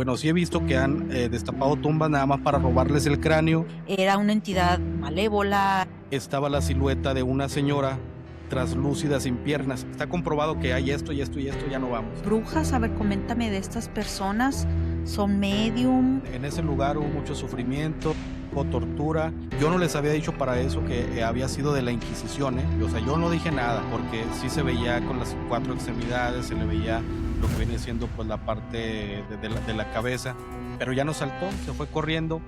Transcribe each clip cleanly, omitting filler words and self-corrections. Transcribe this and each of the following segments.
Bueno, sí he visto que han destapado tumbas nada más para robarles el cráneo. Era una entidad malévola. Estaba la silueta de una señora traslúcida sin piernas. Está comprobado que hay esto y esto y esto, ya no vamos. Brujas, a ver, coméntame de estas personas. ¿Son medium? En ese lugar hubo mucho sufrimiento, hubo tortura. Yo no les había dicho para eso que había sido de la Inquisición, ¿eh? O sea, yo no dije nada, porque sí se veía con las 4 extremidades, se le veía lo que viene siendo pues la parte de la cabeza, pero ya no saltó, se fue corriendo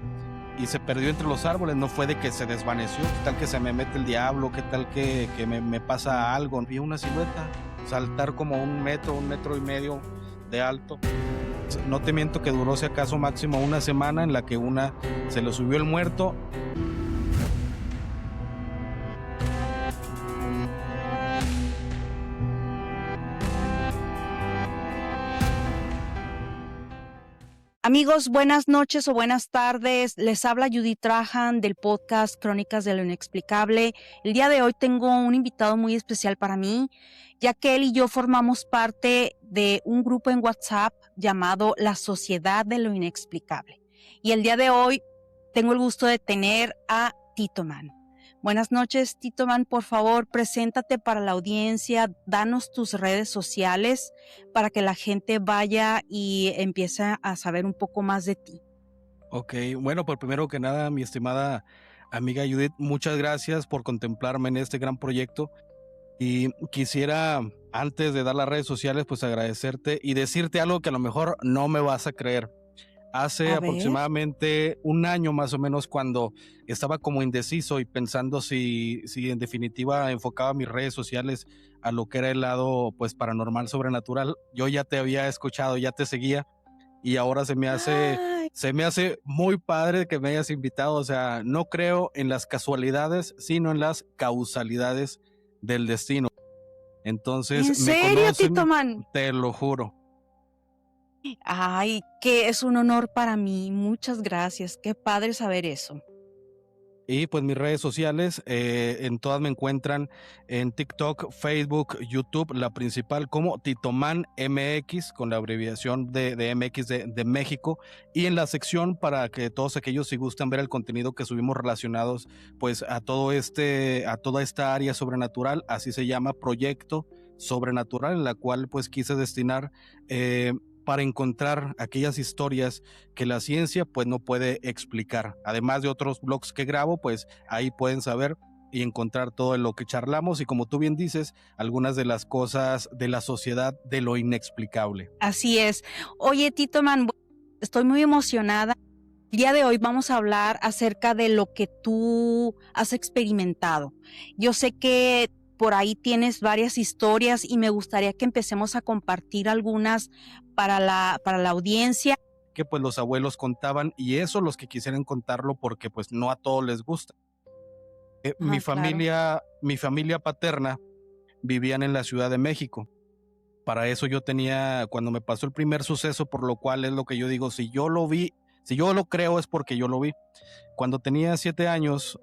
y se perdió entre los árboles. No fue de que se desvaneció, qué tal que se me mete el diablo, qué tal que me pasa algo. Vi una silueta saltar como 1 metro y medio de alto. No te miento que duró si acaso máximo una semana, en la que se le subió el muerto. Amigos, buenas noches o buenas tardes. Les habla Judith Trajan del podcast Crónicas de lo Inexplicable. El día de hoy tengo un invitado muy especial para mí, ya que él y yo formamos parte de un grupo en WhatsApp llamado La Sociedad de lo Inexplicable. Y el día de hoy tengo el gusto de tener a Tito Man. Buenas noches, Tito Man, por favor, preséntate para la audiencia, danos tus redes sociales para que la gente vaya y empiece a saber un poco más de ti. Ok, bueno, pues primero que nada, mi estimada amiga Judith, muchas gracias por contemplarme en este gran proyecto. Y quisiera, antes de dar las redes sociales, pues agradecerte y decirte algo que a lo mejor no me vas a creer. Hace A ver. aproximadamente un año más o menos, cuando estaba como indeciso y pensando si en definitiva enfocaba mis redes sociales a lo que era el lado pues paranormal, sobrenatural, yo ya te había escuchado, ya te seguía, y ahora Ay, se me hace muy padre que me hayas invitado. O sea, no creo en las casualidades, sino en las causalidades del destino. Entonces, ¿en me serio, Tito conocen, Man? te lo juro. Ay, que es un honor para mí. Muchas gracias. Qué padre saber eso. Y pues mis redes sociales, en todas me encuentran en TikTok, Facebook, YouTube, la principal como Titoman MX, con la abreviación de MX de México. Y en la sección, para que todos aquellos si gustan ver el contenido que subimos relacionados pues a toda esta área sobrenatural, así se llama, Proyecto Sobrenatural, en la cual pues quise destinar para encontrar aquellas historias que la ciencia pues no puede explicar. Además de otros blogs que grabo, pues ahí pueden saber y encontrar todo lo que charlamos, y como tú bien dices, algunas de las cosas de la sociedad de lo inexplicable. Así es. Oye, Tito Man, estoy muy emocionada. El día de hoy vamos a hablar acerca de lo que tú has experimentado. Yo sé que por ahí tienes varias historias y me gustaría que empecemos a compartir algunas para la audiencia. Que pues los abuelos contaban, y eso los que quisieran contarlo, porque pues no a todos les gusta. Ah, claro. Mi familia paterna vivían en la Ciudad de México. Para eso yo tenía, cuando me pasó el primer suceso, por lo cual es lo que yo digo, si yo lo vi, si yo lo creo es porque yo lo vi. Cuando tenía 7 años,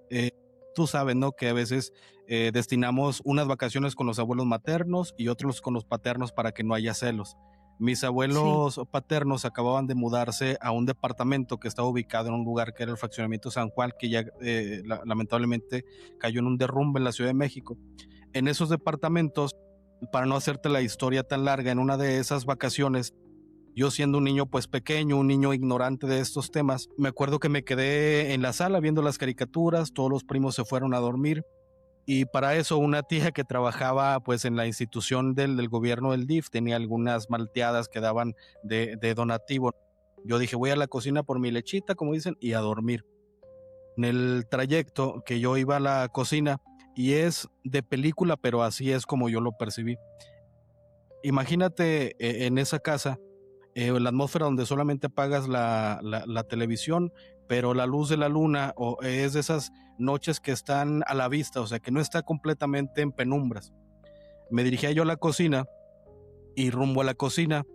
tú sabes, ¿no? Que a veces destinamos unas vacaciones con los abuelos maternos y otros con los paternos para que no haya celos. Mis Sí. abuelos paternos acababan de mudarse a un departamento que estaba ubicado en un lugar que era el fraccionamiento San Juan, que ya lamentablemente cayó en un derrumbe en la Ciudad de México. En esos departamentos, para no hacerte la historia tan larga, en una de esas vacaciones, yo siendo un niño pues pequeño, un niño ignorante de estos temas, me acuerdo que me quedé en la sala viendo las caricaturas, todos los primos se fueron a dormir, y para eso una tía que trabajaba pues en la institución del gobierno del DIF tenía algunas malteadas que daban de donativo. Yo dije, voy a la cocina por mi lechita, como dicen, y a dormir. En el trayecto que yo iba a la cocina, y es de película, pero así es como yo lo percibí. Imagínate en esa casa, la atmósfera donde solamente apagas la televisión, pero la luz de la luna es de esas noches que están a la vista, o sea, que no está completamente en penumbras. Me dirigía yo a la cocina, y rumbo a la cocina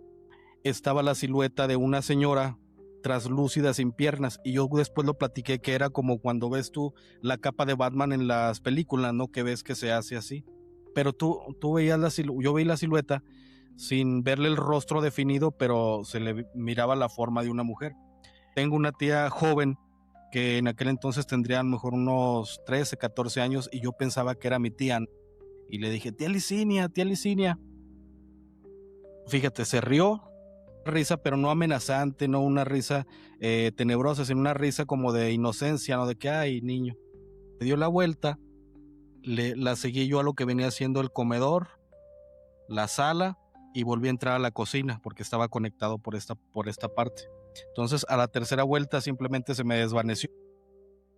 estaba la silueta de una señora traslúcida sin piernas, y yo después lo platiqué que era como cuando ves tú la capa de Batman en las películas, ¿no? Que ves que se hace así. Pero tú veías yo veía la silueta sin verle el rostro definido, pero se le miraba la forma de una mujer. Tengo una tía joven que en aquel entonces tendría a lo mejor unos 13, 14 años y yo pensaba que era mi tía. Y le dije, tía Licinia, tía Licinia. Fíjate, se rió, risa, pero no amenazante, no una risa tenebrosa, sino una risa como de inocencia, ¿no? De que, ay, niño. Me dio la vuelta, la seguí yo a lo que venía siendo el comedor, la sala, y volví a entrar a la cocina porque estaba conectado por esta parte. Entonces, a la tercera vuelta simplemente se me desvaneció.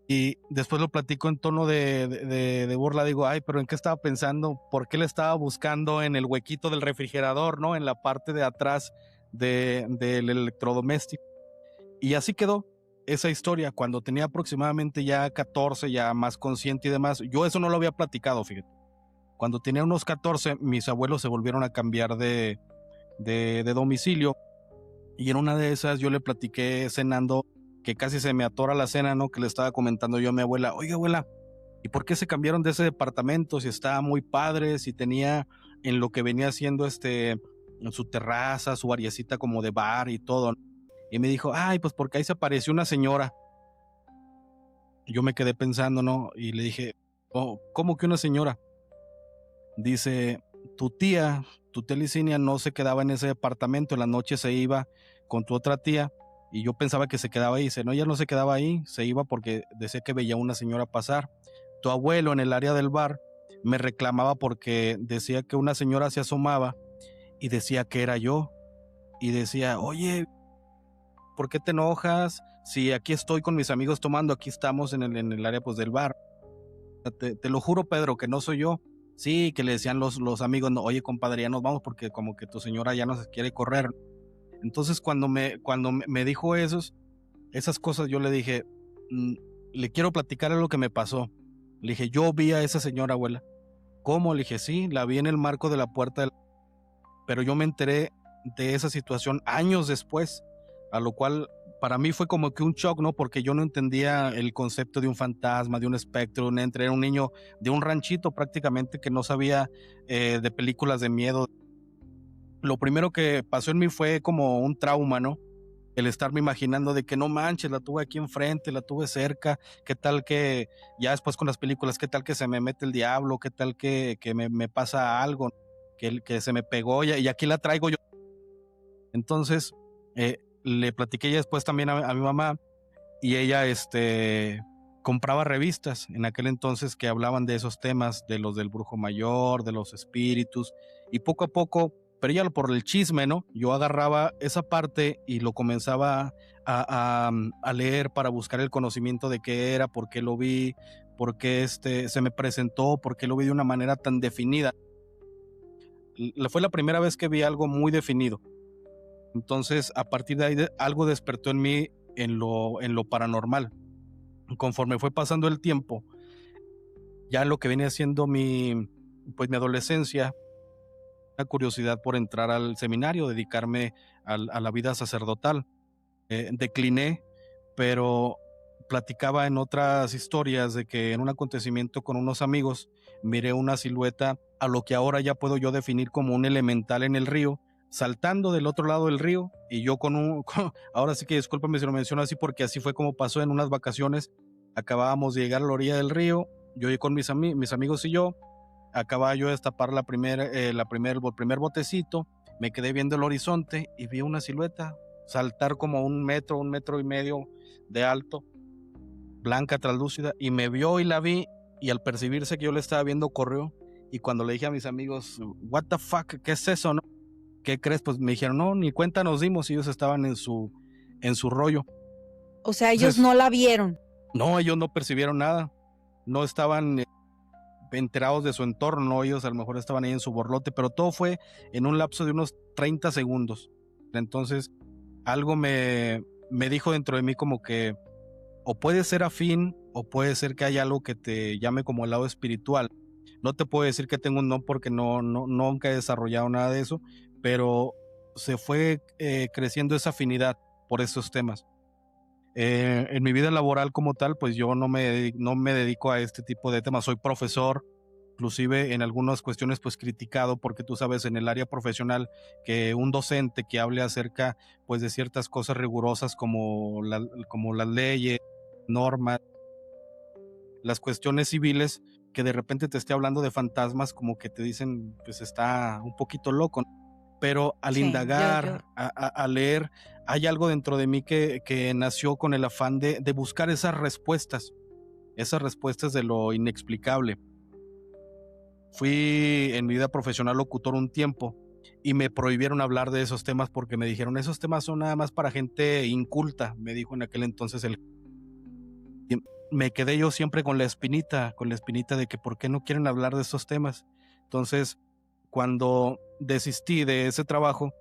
Y después lo platico en tono de burla, digo, ay, pero ¿en qué estaba pensando? ¿Por qué le estaba buscando en el huequito del refrigerador, ¿no? En la parte de atrás del electrodoméstico. Y así quedó esa historia. Cuando tenía aproximadamente ya 14, ya más consciente y demás, yo eso no lo había platicado, fíjate. Cuando tenía unos 14, mis abuelos se volvieron a cambiar de domicilio. Y en una de esas yo le platiqué cenando, que casi se me atora la cena, ¿no? Que le estaba comentando yo a mi abuela, oiga abuela, ¿y por qué se cambiaron de ese departamento? Si estaba muy padre, si tenía en lo que venía haciendo en su terraza, su ariecita como de bar y todo. Y me dijo, ay, pues porque ahí se apareció una señora. Yo me quedé pensando, ¿no? Y le dije, oh, ¿cómo que una señora? Dice, tu tía Licinia no se quedaba en ese departamento, en la noche se iba con tu otra tía y yo pensaba que se quedaba ahí. Dice, no, ella no se quedaba ahí, se iba porque decía que veía una señora pasar. Tu abuelo en el área del bar me reclamaba porque decía que una señora se asomaba y decía que era yo. Y decía, oye, ¿por qué te enojas? Si aquí estoy con mis amigos tomando, aquí estamos en el área pues del bar. Te lo juro, Pedro, que no soy yo. Sí, que le decían los amigos, no, oye, compadre, ya nos vamos porque como que tu señora ya nos quiere correr. Entonces, cuando me dijo esas cosas, yo le dije, "Mm, le quiero platicar lo que me pasó". Le dije, yo vi a esa señora, abuela. ¿Cómo? Le dije, sí, la vi en el marco de la puerta pero yo me enteré de esa situación años después, a lo cual para mí fue como que un shock, ¿no? Porque yo no entendía el concepto de un fantasma, de un espectro, un ente. Era un niño de un ranchito prácticamente que no sabía de películas de miedo. Lo primero que pasó en mí fue como un trauma, ¿no? El estarme imaginando de que no manches, la tuve aquí enfrente, la tuve cerca, qué tal que ya después con las películas, qué tal que se me mete el diablo, qué tal que me pasa algo, que se me pegó y aquí la traigo yo. Entonces, le platiqué ya después también a mi mamá y ella compraba revistas en aquel entonces que hablaban de esos temas, de los del brujo mayor, de los espíritus, y poco a poco, pero ya por el chisme, ¿no? Yo agarraba esa parte y lo comenzaba a leer para buscar el conocimiento de qué era, por qué lo vi, por qué se me presentó, por qué lo vi de una manera tan definida. Fue la primera vez que vi algo muy definido. Entonces, a partir de ahí, algo despertó en mí en lo paranormal. Conforme fue pasando el tiempo, ya lo que venía siendo mi adolescencia, una curiosidad por entrar al seminario, dedicarme a la vida sacerdotal. Decliné, pero platicaba en otras historias de que en un acontecimiento con unos amigos miré una silueta a lo que ahora ya puedo yo definir como un elemental en el río, saltando del otro lado del río y yo ahora sí que discúlpame si lo menciono así porque así fue como pasó en unas vacaciones. Acabábamos de llegar a la orilla del río, yo con mis amigos y yo, acababa yo de destapar el primer botecito, me quedé viendo el horizonte y vi una silueta saltar como un metro y medio de alto, blanca, translúcida, y me vio y la vi, y al percibirse que yo le estaba viendo, corrió, y cuando le dije a mis amigos, what the fuck, ¿qué es eso, no? ¿Qué crees? Pues me dijeron, no, ni cuenta nos dimos, y ellos estaban en su rollo. O sea, ellos Entonces, no la vieron. no, ellos no percibieron nada, no estaban enterados de su entorno, ¿no? Ellos a lo mejor estaban ahí en su borlote, pero todo fue en un lapso de unos 30 segundos. Entonces, algo me dijo dentro de mí como que o puede ser afín o puede ser que haya algo que te llame como el lado espiritual. No te puedo decir que tengo un don porque nunca he desarrollado nada de eso, pero se fue creciendo esa afinidad por esos temas. En mi vida laboral como tal, pues yo no me dedico a este tipo de temas. Soy profesor, inclusive en algunas cuestiones pues criticado, porque tú sabes en el área profesional que un docente que hable acerca pues de ciertas cosas rigurosas como las leyes, normas, las cuestiones civiles, que de repente te esté hablando de fantasmas, como que te dicen pues está un poquito loco. Pero al Sí, indagar, a leer, hay algo dentro de mí que nació con el afán de buscar esas respuestas de lo inexplicable. Fui en mi vida profesional locutor un tiempo y me prohibieron hablar de esos temas porque me dijeron, esos temas son nada más para gente inculta, me dijo en aquel entonces el... y me quedé yo siempre con la espinita de que por qué no quieren hablar de esos temas. Entonces, cuando desistí de ese trabajo,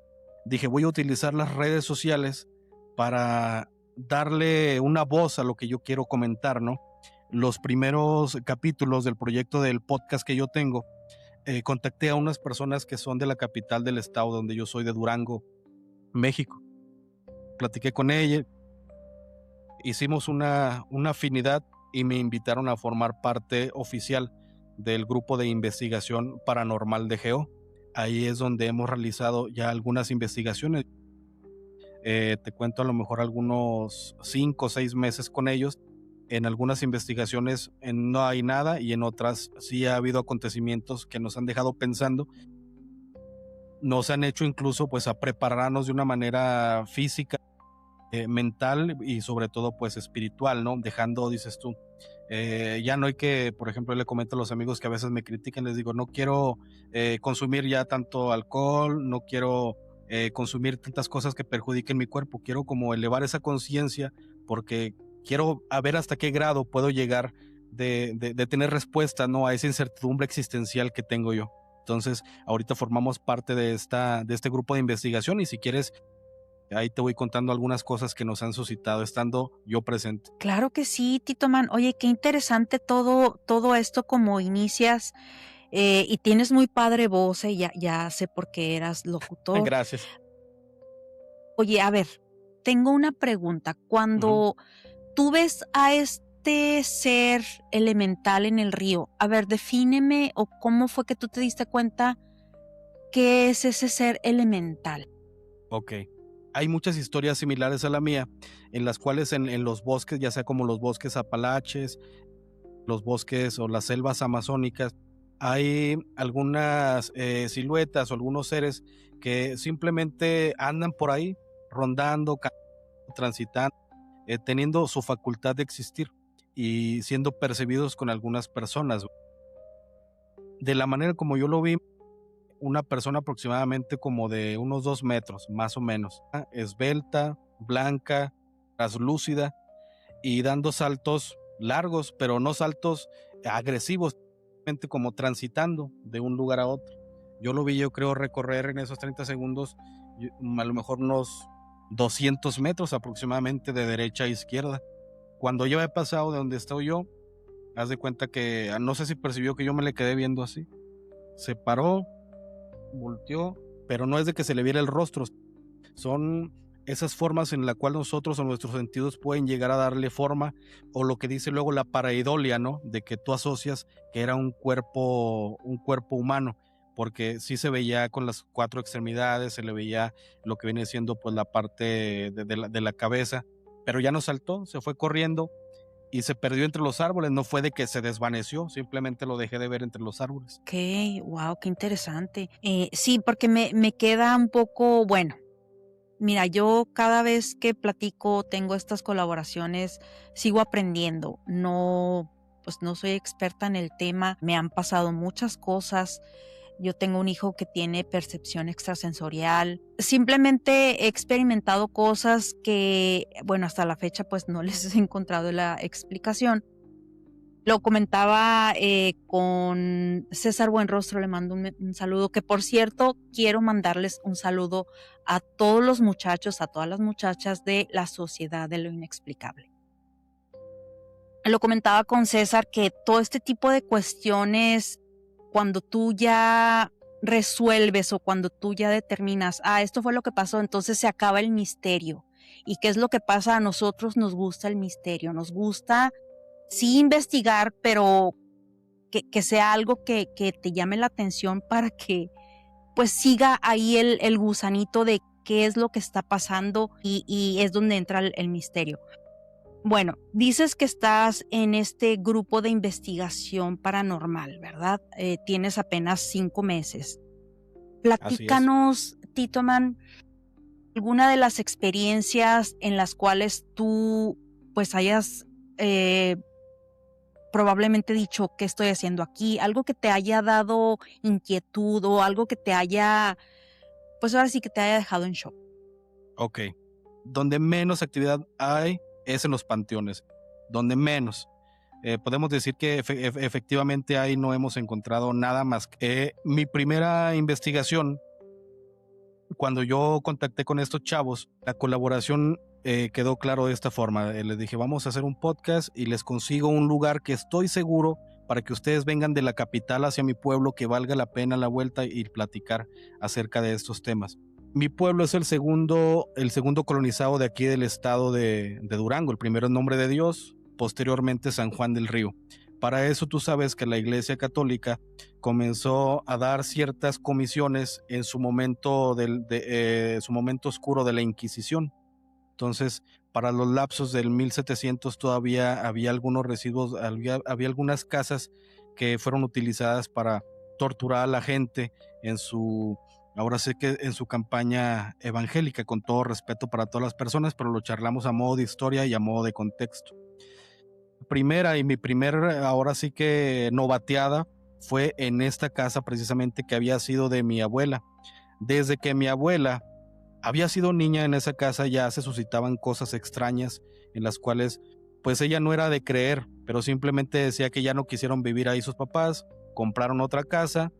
dije, voy a utilizar las redes sociales para darle una voz a lo que yo quiero comentar, ¿no? Los primeros capítulos del proyecto del podcast que yo tengo, contacté a unas personas que son de la capital del estado donde yo soy, de Durango, México. Platiqué con ella, hicimos una afinidad y me invitaron a formar parte oficial del grupo de investigación paranormal de Geo. Ahí es donde hemos realizado ya algunas investigaciones. Te cuento a lo mejor algunos 5 o 6 meses con ellos. En algunas investigaciones no hay nada y en otras sí ha habido acontecimientos que nos han dejado pensando. Nos han hecho incluso pues a prepararnos de una manera física, mental y sobre todo pues espiritual, ¿no? Dejando, dices tú, ya no hay que, por ejemplo, le comento a los amigos que a veces me critican, les digo, no quiero consumir ya tanto alcohol, no quiero consumir tantas cosas que perjudiquen mi cuerpo, quiero como elevar esa conciencia porque quiero a ver hasta qué grado puedo llegar de tener respuesta, ¿no? A esa incertidumbre existencial que tengo yo. Entonces, ahorita formamos parte de este grupo de investigación y si quieres, ahí te voy contando algunas cosas que nos han suscitado estando yo presente. Claro que sí, Tito Man. Oye, qué interesante todo esto como inicias, y tienes muy padre voz, ya sé por qué eras locutor. Gracias. Oye, a ver, tengo una pregunta. Ujú. Cuando tú ves a este ser elemental en el río, a ver, defíneme o cómo fue que tú te diste cuenta qué es ese ser elemental. Ok. Hay muchas historias similares a la mía, en las cuales en los bosques, ya sea como los bosques apalaches, los bosques o las selvas amazónicas, hay algunas siluetas o algunos seres que simplemente andan por ahí, rondando, transitando, teniendo su facultad de existir y siendo percibidos con algunas personas. De la manera como yo lo vi, una persona aproximadamente como de unos 2 metros, más o menos, esbelta, blanca, translúcida y dando saltos largos, pero no saltos agresivos, simplemente como transitando de un lugar a otro. Yo lo vi, yo creo, recorrer en esos 30 segundos a lo mejor unos 200 metros aproximadamente de derecha a izquierda. Cuando yo he pasado de donde estoy yo, haz de cuenta que no sé si percibió que yo me le quedé viendo así. Se paró, volteó, pero no es de que se le viera el rostro, son esas formas en la cual nosotros o nuestros sentidos pueden llegar a darle forma, o lo que dice luego la pareidolia, ¿no? De que tú asocias que era un cuerpo humano, porque sí se veía con las 4 extremidades, se le veía lo que viene siendo pues la parte de la cabeza, pero ya no saltó, se fue corriendo y se perdió entre los árboles, no fue de que se desvaneció, simplemente lo dejé de ver entre los árboles. Wow, qué interesante. Sí, porque me queda un poco, bueno, mira, yo cada vez que platico, tengo estas colaboraciones, sigo aprendiendo. No, pues no soy experta en el tema, me han pasado muchas cosas. Yo tengo un hijo que tiene percepción extrasensorial. Simplemente he experimentado cosas que, bueno, hasta la fecha pues no les he encontrado la explicación. Lo comentaba con César Buenrostro, le mando un saludo, que por cierto quiero mandarles un saludo a todos los muchachos, a todas las muchachas de la Sociedad de lo Inexplicable. Lo comentaba con César que todo este tipo de cuestiones, cuando tú ya resuelves o cuando tú ya determinas, esto fue lo que pasó, entonces se acaba el misterio. ¿Y qué es lo que pasa? A nosotros nos gusta el misterio, nos gusta sí investigar, pero que sea algo que te llame la atención para que pues siga ahí el gusanito de qué es lo que está pasando y es donde entra el misterio. Bueno, dices que estás en este grupo de investigación paranormal, ¿verdad? Tienes apenas 5 meses. Así es. Platícanos, Titoman, alguna de las experiencias en las cuales tú pues hayas probablemente dicho, ¿qué estoy haciendo aquí? Algo que te haya dado inquietud o algo que te haya, pues ahora sí que te haya dejado en shock. Ok. Donde menos actividad hay es en los panteones. Donde menos. Podemos decir que efectivamente ahí no hemos encontrado nada más. Mi primera investigación, cuando yo contacté con estos chavos, la colaboración quedó claro de esta forma. Les dije, vamos a hacer un podcast y les consigo un lugar que estoy seguro para que ustedes vengan de la capital hacia mi pueblo, que valga la pena la vuelta y platicar acerca de estos temas. Mi pueblo es el segundo colonizado de aquí del estado de Durango. El primero es Nombre de Dios, posteriormente San Juan del Río. Para eso tú sabes que la Iglesia Católica comenzó a dar ciertas comisiones en su momento, su momento oscuro de la Inquisición. Entonces, para los lapsos del 1700 todavía había algunos residuos, había algunas casas que fueron utilizadas para torturar a la gente ahora sé que en su campaña evangélica, con todo respeto para todas las personas, pero lo charlamos a modo de historia y a modo de contexto. Mi primera, ahora sí que novateada, fue en esta casa precisamente que había sido de mi abuela. Desde que mi abuela había sido niña en esa casa ya se suscitaban cosas extrañas en las cuales pues ella no era de creer, pero simplemente decía que ya no quisieron vivir ahí sus papás, compraron otra casa,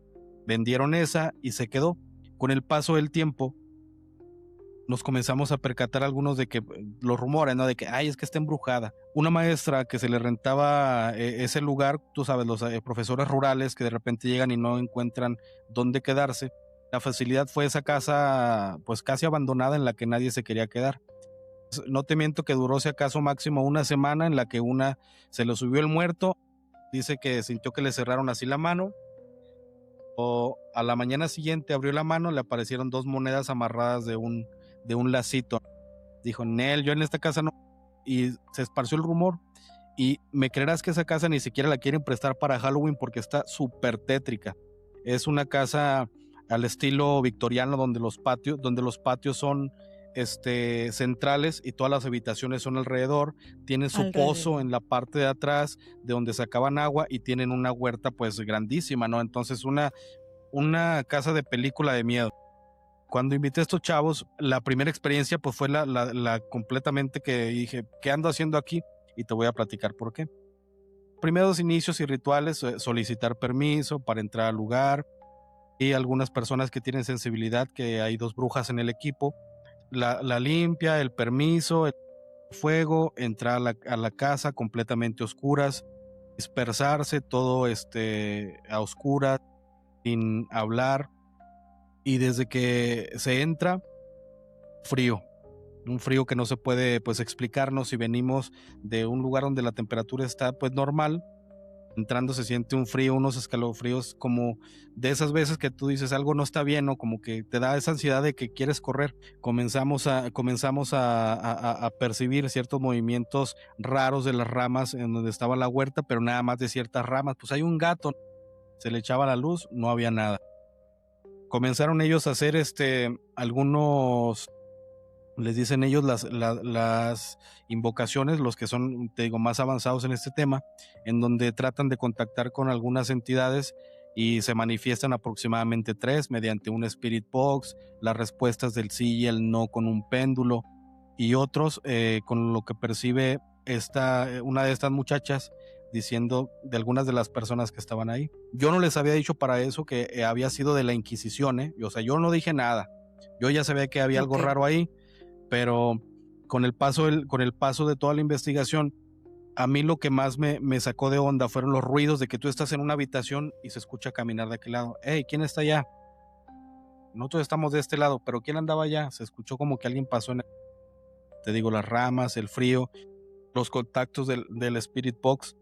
vendieron esa y se quedó. Con el paso del tiempo nos comenzamos a percatar algunos de que los rumores, ¿no? De que, ay, es que está embrujada. Una maestra que se le rentaba ese lugar, tú sabes, los profesores rurales que de repente llegan y no encuentran dónde quedarse. La facilidad fue esa casa, pues casi abandonada en la que nadie se quería quedar. No te miento que duró, si acaso, máximo una semana en la que una se le subió el muerto. Dice que sintió que le cerraron así la mano. O a la mañana siguiente abrió la mano, le aparecieron 2 monedas amarradas de un lacito. Dijo, Nel, yo en esta casa no. Y se esparció el rumor. Y me creerás que esa casa ni siquiera la quieren prestar para Halloween porque está súper tétrica. Es una casa al estilo victoriano donde los patios son centrales y todas las habitaciones son alrededor. Tienen su pozo en la parte de atrás de donde sacaban agua y tienen una huerta pues grandísima, ¿no? Entonces una casa de película de miedo. Cuando invité a estos chavos, la primera experiencia pues fue la completamente que dije, ¿qué ando haciendo aquí? Y te voy a platicar por qué. Primeros inicios y rituales, solicitar permiso para entrar al lugar, y algunas personas que tienen sensibilidad, que hay 2 brujas en el equipo, la limpia, el permiso, el fuego, entrar a la casa completamente oscuras, dispersarse todo a oscuras, sin hablar, y desde que se entra, frío. Un frío que no se puede pues explicarnos si venimos de un lugar donde la temperatura está pues normal. Entrando se siente un frío, unos escalofríos, como de esas veces que tú dices algo no está bien, o como que te da esa ansiedad de que quieres correr. Comenzamos a percibir ciertos movimientos raros de las ramas en donde estaba la huerta, pero nada más de ciertas ramas. Pues hay un gato, se le echaba la luz, no había nada. Comenzaron ellos a hacer algunos, les dicen ellos las invocaciones, los que son, te digo, más avanzados en este tema, en donde tratan de contactar con algunas entidades y se manifiestan aproximadamente 3 mediante un spirit box, las respuestas del sí y el no con un péndulo, y otros con lo que percibe una de estas muchachas diciendo de algunas de las personas que estaban ahí. Yo no les había dicho para eso que había sido de la Inquisición, o sea, yo no dije nada. Yo ya sabía que había algo raro ahí, pero con el paso de toda la investigación, a mí lo que más me sacó de onda fueron los ruidos de que tú estás en una habitación y se escucha caminar de aquel lado. Hey, ¿quién está allá? Nosotros estamos de este lado, pero ¿quién andaba allá? Se escuchó como que alguien pasó te digo, las ramas, el frío, los contactos del Spirit Box.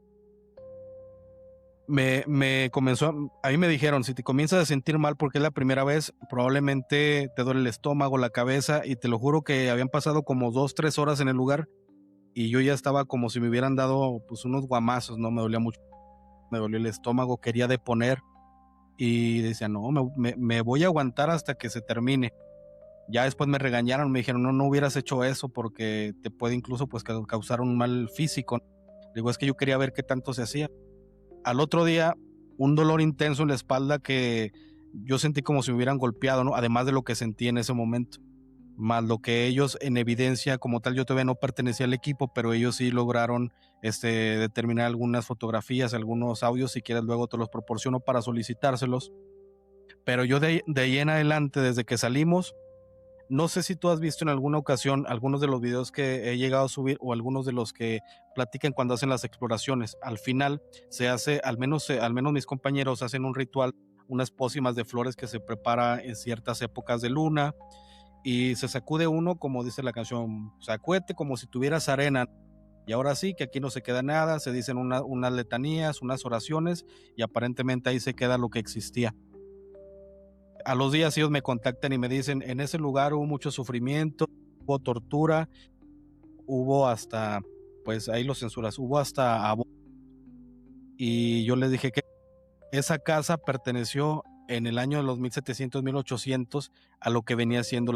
me comenzó, a mí me dijeron, si te comienzas a sentir mal porque es la primera vez, probablemente te duele el estómago, la cabeza, y te lo juro que habían pasado como 2, 3 horas en el lugar y yo ya estaba como si me hubieran dado pues unos guamazos, no me dolía mucho, me dolió el estómago, quería deponer y decía, no, me voy a aguantar hasta que se termine. Ya después me regañaron, me dijeron, no, no hubieras hecho eso porque te puede incluso pues causar un mal físico. Digo, es que yo quería ver qué tanto se hacía. Al otro día, un dolor intenso en la espalda que yo sentí como si me hubieran golpeado, ¿no? Además de lo que sentí en ese momento, más lo que ellos en evidencia como tal, yo todavía no pertenecía al equipo, pero ellos sí lograron determinar algunas fotografías, algunos audios, si quieres luego te los proporciono para solicitárselos. Pero yo de ahí en adelante, desde que salimos, no sé si tú has visto en alguna ocasión algunos de los videos que he llegado a subir o algunos de los que platican cuando hacen las exploraciones. Al final se hace, al menos mis compañeros hacen un ritual, unas pócimas de flores que se prepara en ciertas épocas de luna y se sacude uno, como dice la canción, sacúete como si tuvieras arena. Y ahora sí, que aquí no se queda nada, se dicen unas letanías, unas oraciones y aparentemente ahí se queda lo que existía. A los días ellos me contactan y me dicen, en ese lugar hubo mucho sufrimiento, hubo tortura, hubo hasta, pues ahí lo censuras, hubo hasta abuso. Y yo les dije que esa casa perteneció en el año de los 1700, 1800 a lo que venía siendo,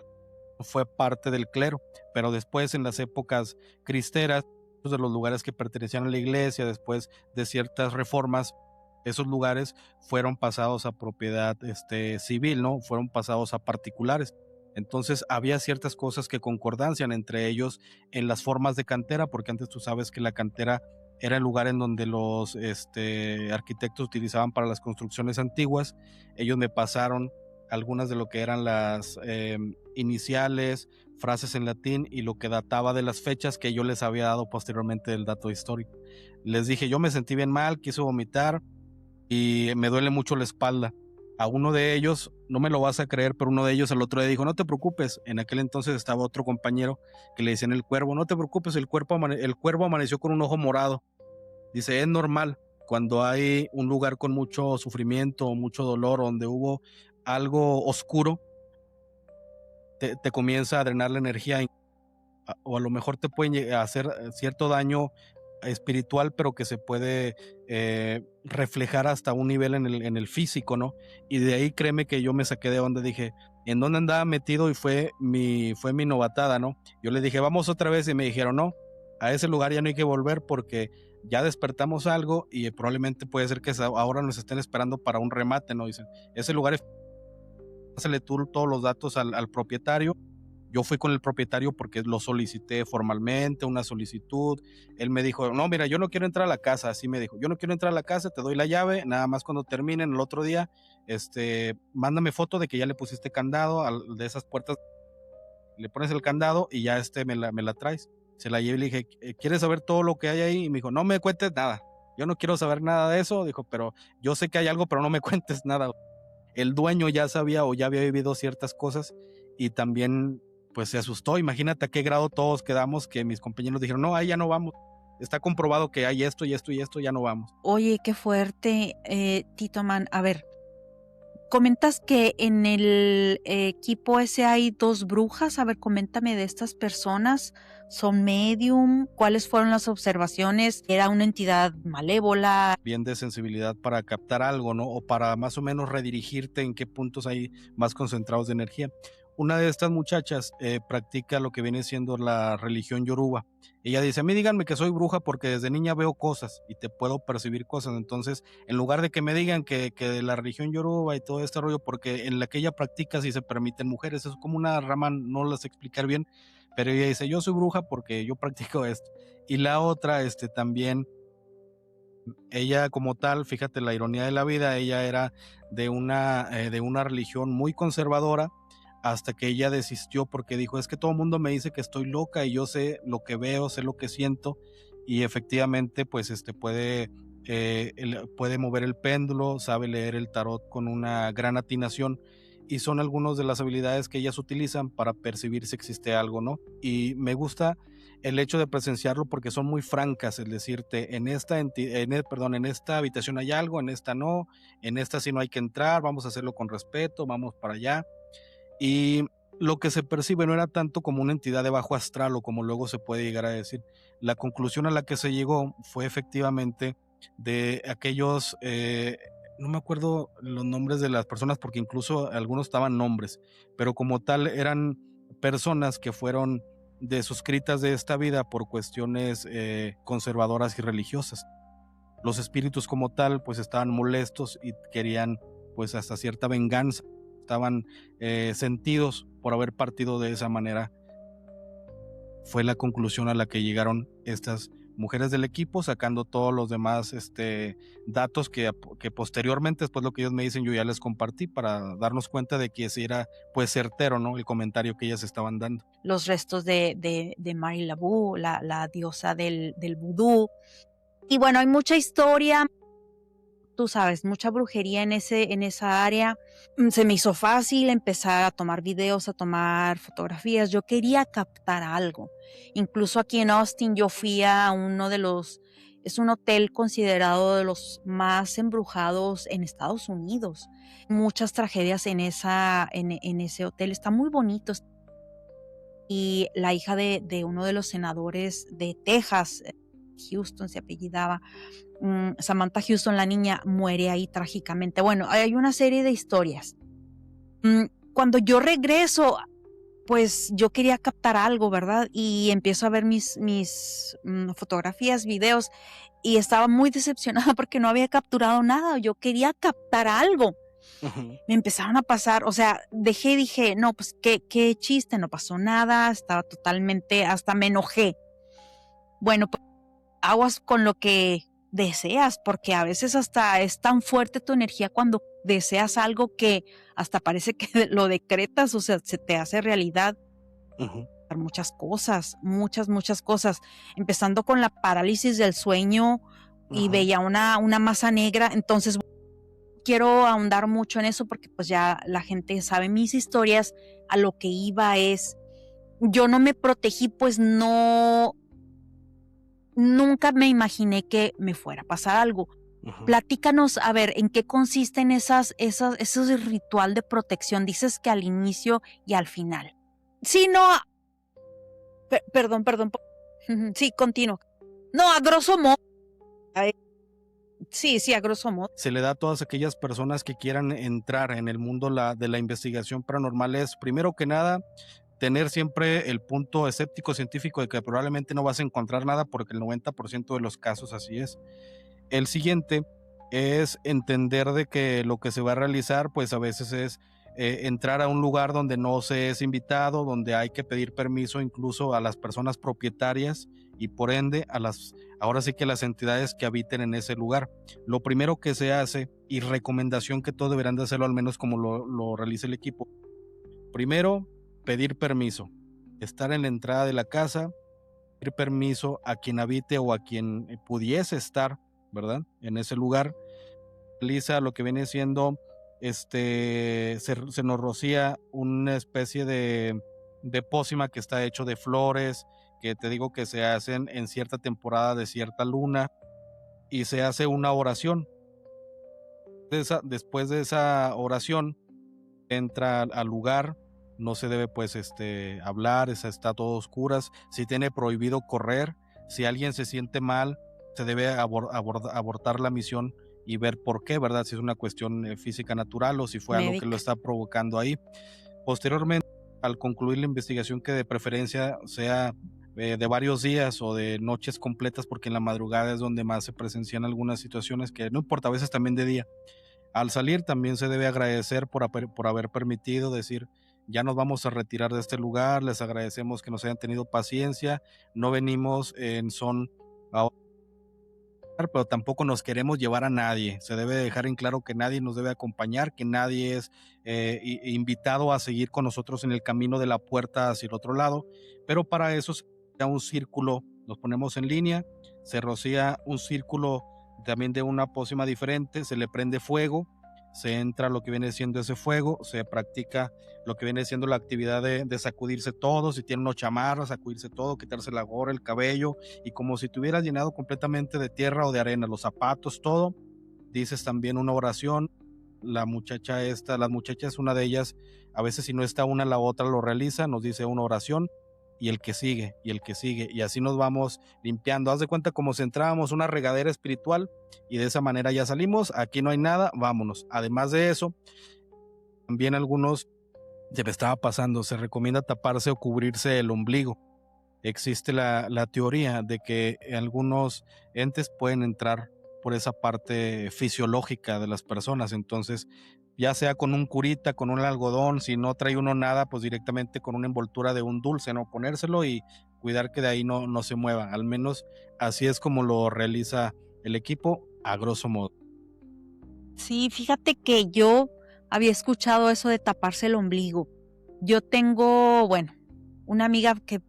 fue parte del clero, pero después en las épocas cristeras, de los lugares que pertenecían a la iglesia, después de ciertas reformas, esos lugares fueron pasados a propiedad civil, ¿no? Fueron pasados a particulares. Entonces había ciertas cosas que concordancian entre ellos en las formas de cantera, porque antes tú sabes que la cantera era el lugar en donde los arquitectos utilizaban para las construcciones antiguas. Ellos me pasaron algunas de lo que eran las iniciales, frases en latín y lo que databa de las fechas que yo les había dado posteriormente del dato histórico. Les dije, yo me sentí bien mal, quise vomitar y me duele mucho la espalda. A uno de ellos, no me lo vas a creer, pero uno de ellos el otro día dijo, no te preocupes. En aquel entonces estaba otro compañero que le decían el cuervo, no te preocupes, el cuervo amaneció con un ojo morado. Dice, es normal cuando hay un lugar con mucho sufrimiento, mucho dolor, donde hubo algo oscuro, te comienza a drenar la energía o a lo mejor te pueden hacer cierto daño espiritual, pero que se puede reflejar hasta un nivel en el físico, ¿no? Y de ahí créeme que yo me saqué de onda, dije, ¿en dónde andaba metido? Y fue mi novatada, ¿no? Yo le dije, vamos otra vez y me dijeron, no, a ese lugar ya no hay que volver porque ya despertamos algo y probablemente puede ser que ahora nos estén esperando para un remate, ¿no? Dicen, ese lugar es, pásale tú todos los datos al propietario. Yo fui con el propietario porque lo solicité formalmente, una solicitud. Él me dijo, no, mira, yo no quiero entrar a la casa, así me dijo, yo no quiero entrar a la casa, te doy la llave, nada más cuando terminen el otro día, mándame foto de que ya le pusiste candado de esas puertas, le pones el candado y ya me la traes. Se la llevé y le dije, ¿quieres saber todo lo que hay ahí? Y me dijo, no me cuentes nada, yo no quiero saber nada de eso, dijo, pero yo sé que hay algo, pero no me cuentes nada. El dueño ya sabía o ya había vivido ciertas cosas y también pues se asustó. Imagínate a qué grado todos quedamos que mis compañeros dijeron, no, ahí ya no vamos. Está comprobado que hay esto y esto y esto, ya no vamos. Oye, qué fuerte, Tito Man. A ver, comentas que en el equipo ese hay 2 brujas. A ver, coméntame de estas personas. ¿Son medium? ¿Cuáles fueron las observaciones? ¿Era una entidad malévola? Bien de sensibilidad para captar algo, ¿no? O para más o menos redirigirte en qué puntos hay más concentrados de energía. Una de estas muchachas practica lo que viene siendo la religión yoruba. Ella dice, a mí díganme que soy bruja porque desde niña veo cosas y te puedo percibir cosas. Entonces, en lugar de que me digan que de la religión yoruba y todo este rollo, porque en la que ella practica sí se permiten mujeres, es como una rama, no las sé explicar bien, pero ella dice, yo soy bruja porque yo practico esto. Y la otra, también, ella como tal, fíjate la ironía de la vida, ella era de una religión muy conservadora hasta que ella desistió porque dijo, es que todo el mundo me dice que estoy loca y yo sé lo que veo, sé lo que siento y efectivamente pues puede mover el péndulo, sabe leer el tarot con una gran atinación y son algunas de las habilidades que ellas utilizan para percibir si existe algo, ¿no? Y me gusta el hecho de presenciarlo porque son muy francas, es decirte, en esta habitación hay algo, en esta no, en esta sí no hay que entrar, vamos a hacerlo con respeto, vamos para allá. Y lo que se percibe no era tanto como una entidad de bajo astral o como luego se puede llegar a decir. La conclusión a la que se llegó fue efectivamente de aquellos, no me acuerdo los nombres de las personas porque incluso algunos estaban nombres, pero como tal eran personas que fueron desuscritas de esta vida por cuestiones conservadoras y religiosas. Los espíritus como tal pues estaban molestos y querían pues hasta cierta venganza, estaban sentidos por haber partido de esa manera. Fue la conclusión a la que llegaron estas mujeres del equipo, sacando todos los demás datos que posteriormente, después lo que ellos me dicen, yo ya les compartí para darnos cuenta de que si era pues certero, ¿no? El comentario que ellas estaban dando. Los restos de Mary Labu, la diosa del vudú. Y bueno, hay mucha historia, tú sabes, mucha brujería en esa área. Se me hizo fácil empezar a tomar videos, a tomar fotografías. Yo quería captar algo. Incluso aquí en Austin yo fui a es un hotel considerado de los más embrujados en Estados Unidos. Muchas tragedias en ese hotel. Está muy bonito. Y la hija de uno de los senadores de Texas, Houston se apellidaba, Samantha Houston, la niña, muere ahí trágicamente. Bueno, hay una serie de historias. Cuando yo regreso, pues yo quería captar algo, ¿verdad? Y empiezo a ver mis fotografías, videos, y estaba muy decepcionada porque no había capturado nada. Yo quería captar algo. Ujú. Me empezaron a pasar, o sea, dije, no, pues qué chiste, no pasó nada, estaba totalmente, hasta me enojé. Bueno, pues aguas con lo que deseas, porque a veces hasta es tan fuerte tu energía cuando deseas algo que hasta parece que lo decretas, o sea, se te hace realidad. Ujú. Muchas cosas, muchas cosas, empezando con la parálisis del sueño y Ajá. veía una masa negra. Entonces quiero ahondar mucho en eso porque pues ya la gente sabe mis historias. A lo que iba es, yo no me protegí, pues nunca me imaginé que me fuera a pasar algo. Ujú. Platícanos, a ver, ¿en qué consisten ese ritual de protección? Dices que al inicio y al final. Sí, no, perdón. Sí, continúo. No, a grosso modo. Ay, sí, a grosso modo. Se le da a todas aquellas personas que quieran entrar en el mundo de la investigación paranormal es, primero que nada, tener siempre el punto escéptico científico de que probablemente no vas a encontrar nada porque el 90% de los casos así es. El siguiente es entender de que lo que se va a realizar pues a veces es entrar a un lugar donde no se es invitado, donde hay que pedir permiso incluso a las personas propietarias y por ende ahora sí que las entidades que habiten en ese lugar. Lo primero que se hace y recomendación que todos deberán de hacerlo al menos como lo realiza el equipo. Primero, pedir permiso, estar en la entrada de la casa, pedir permiso a quien habite o a quien pudiese estar, ¿verdad? En ese lugar, realiza lo que viene siendo, se nos rocía una especie de pócima que está hecho de flores, que te digo que se hacen en cierta temporada de cierta luna, y se hace una oración. Después de esa oración, entra al lugar, no se debe pues hablar, está todo a oscuras, si tiene prohibido correr, si alguien se siente mal, se debe abortar la misión y ver por qué, ¿verdad? Si es una cuestión física natural o si fue algo que lo Médica. está provocando ahí. Posteriormente, al concluir la investigación, que de preferencia sea de varios días o de noches completas, porque en la madrugada es donde más se presencian algunas situaciones que no importa, a veces también de día. Al salir también se debe agradecer por haber permitido decir, ya nos vamos a retirar de este lugar, les agradecemos que nos hayan tenido paciencia, no venimos en son a pero tampoco nos queremos llevar a nadie. Se debe dejar en claro que nadie nos debe acompañar, que nadie es invitado a seguir con nosotros en el camino de la puerta hacia el otro lado, pero para eso se da un círculo, nos ponemos en línea, se rocía un círculo también de una pócima diferente, se le prende fuego, se entra a lo que viene siendo ese fuego, se practica lo que viene siendo la actividad de sacudirse todo, si tiene unos chamarras, sacudirse todo, quitarse la gorra, el cabello, y como si te hubieras llenado completamente de tierra o de arena, los zapatos, todo. Dices también una oración. La muchacha esta, las muchachas, una de ellas, a veces si no está una, la otra lo realiza, nos dice una oración, y el que sigue, y el que sigue, y así nos vamos limpiando. Haz de cuenta como si entrábamos una regadera espiritual, y de esa manera ya salimos, aquí no hay nada, vámonos. Además de eso, también algunos, se me estaba pasando, se recomienda taparse o cubrirse el ombligo. Existe la teoría de que algunos entes pueden entrar por esa parte fisiológica de las personas. Entonces, ya sea con un curita, con un algodón, si no trae uno nada, pues directamente con una envoltura de un dulce, ¿no? Ponérselo y cuidar que de ahí no se mueva. Al menos así es como lo realiza el equipo, a grosso modo. Sí, fíjate que yo había escuchado eso de taparse el ombligo. Yo tengo, bueno, una amiga que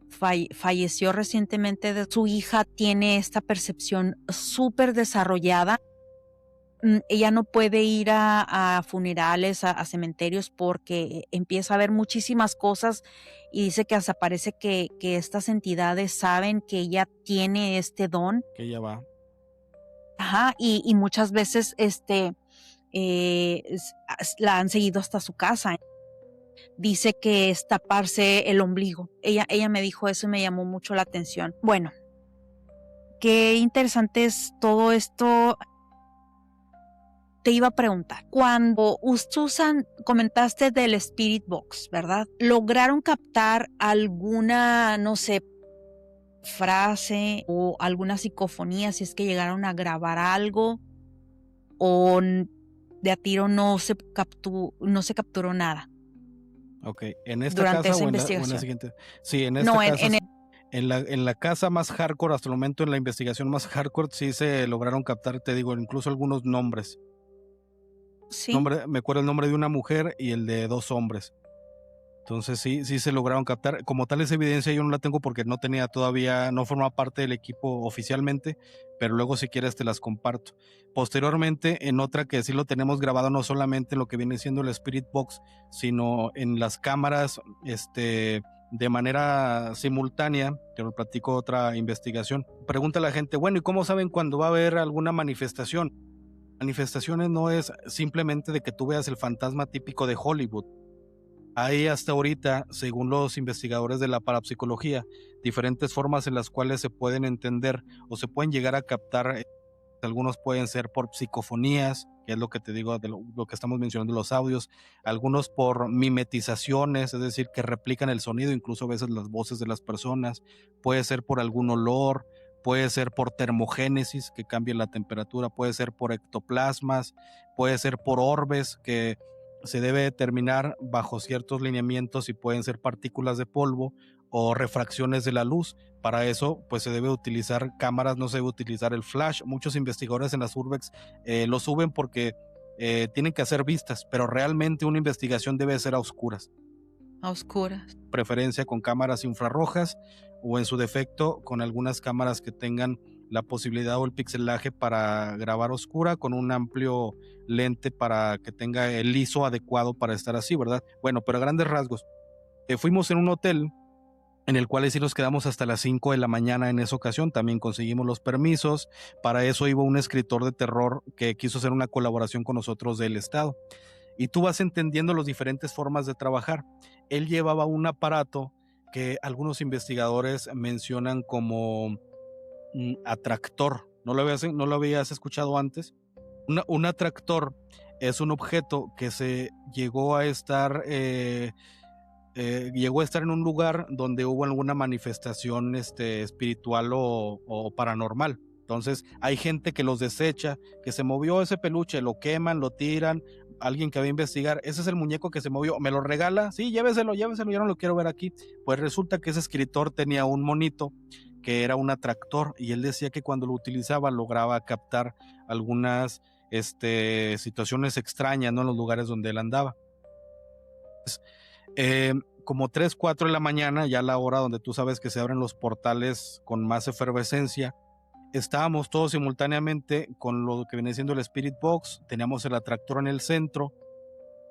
falleció recientemente, de su hija tiene esta percepción súper desarrollada. Ella no puede ir a funerales, a cementerios, porque empieza a ver muchísimas cosas y dice que hasta parece que estas entidades saben que ella tiene este don. Que ya va. Ajá, y muchas veces la han seguido hasta su casa. Dice que es taparse el ombligo. Ella me dijo eso y me llamó mucho la atención. Bueno, qué interesante es todo esto. Te iba a preguntar, cuando usan, comentaste del Spirit Box, ¿verdad? ¿Lograron captar alguna, no sé, frase o alguna psicofonía, si es que llegaron a grabar algo, o de a tiro no se capturó nada Ok, en esta durante casa esa o en la investigación? siguiente. Sí, en esta No, casa, en la casa más hardcore, hasta el momento en la investigación más hardcore, sí se lograron captar, te digo, incluso algunos nombres. sí. Me acuerdo el nombre de una mujer y el de dos hombres. Entonces sí se lograron captar. Como tal, esa evidencia yo no la tengo porque no tenía todavía, no formaba parte del equipo oficialmente, pero luego si quieres te las comparto. Posteriormente, en otra que sí lo tenemos grabado, no solamente en lo que viene siendo el Spirit Box, sino en las cámaras, de manera simultánea, te lo platico otra investigación. Pregunta a la gente, bueno, ¿y cómo saben cuando va a haber alguna manifestación? Manifestaciones no es simplemente de que tú veas el fantasma típico de Hollywood. Hay hasta ahorita, según los investigadores de la parapsicología, diferentes formas en las cuales se pueden entender o se pueden llegar a captar. Algunos pueden ser por psicofonías, que es lo que te digo de lo que estamos mencionando, los audios. Algunos por mimetizaciones, es decir, que replican el sonido, incluso a veces las voces de las personas. Puede ser por algún olor, puede ser por termogénesis, que cambia la temperatura, puede ser por ectoplasmas, puede ser por orbes, que se debe determinar bajo ciertos lineamientos si pueden ser partículas de polvo o refracciones de la luz. Para eso, pues se debe utilizar cámaras, no se debe utilizar el flash. Muchos investigadores en las urbex lo suben porque tienen que hacer vistas, pero realmente una investigación debe ser a oscuras. A oscuras. Preferencia con cámaras infrarrojas o en su defecto con algunas cámaras que tengan la posibilidad o el pixelaje para grabar oscura con un amplio lente para que tenga el ISO adecuado para estar así, ¿verdad? Bueno, pero a grandes rasgos, fuimos en un hotel en el cual sí nos quedamos hasta las 5 de la mañana en esa ocasión. También conseguimos los permisos. Para eso iba un escritor de terror que quiso hacer una colaboración con nosotros del estado. Y tú vas entendiendo las diferentes formas de trabajar. Él llevaba un aparato que algunos investigadores mencionan como atractor. ¿No lo habías escuchado antes? Un atractor es un objeto que se llegó a estar en un lugar donde hubo alguna manifestación espiritual o paranormal. Entonces hay gente que los desecha, que se movió ese peluche, lo queman, lo tiran, alguien que va a investigar, ese es el muñeco que se movió, me lo regala, sí, lléveselo, yo no lo quiero ver aquí. Pues resulta que ese escritor tenía un monito que era un atractor y él decía que cuando lo utilizaba lograba captar algunas situaciones extrañas, ¿no? En los lugares donde él andaba. Como 3, 4 de la mañana, ya la hora donde tú sabes que se abren los portales con más efervescencia, estábamos todos simultáneamente con lo que viene siendo el Spirit Box, teníamos el atractor en el centro,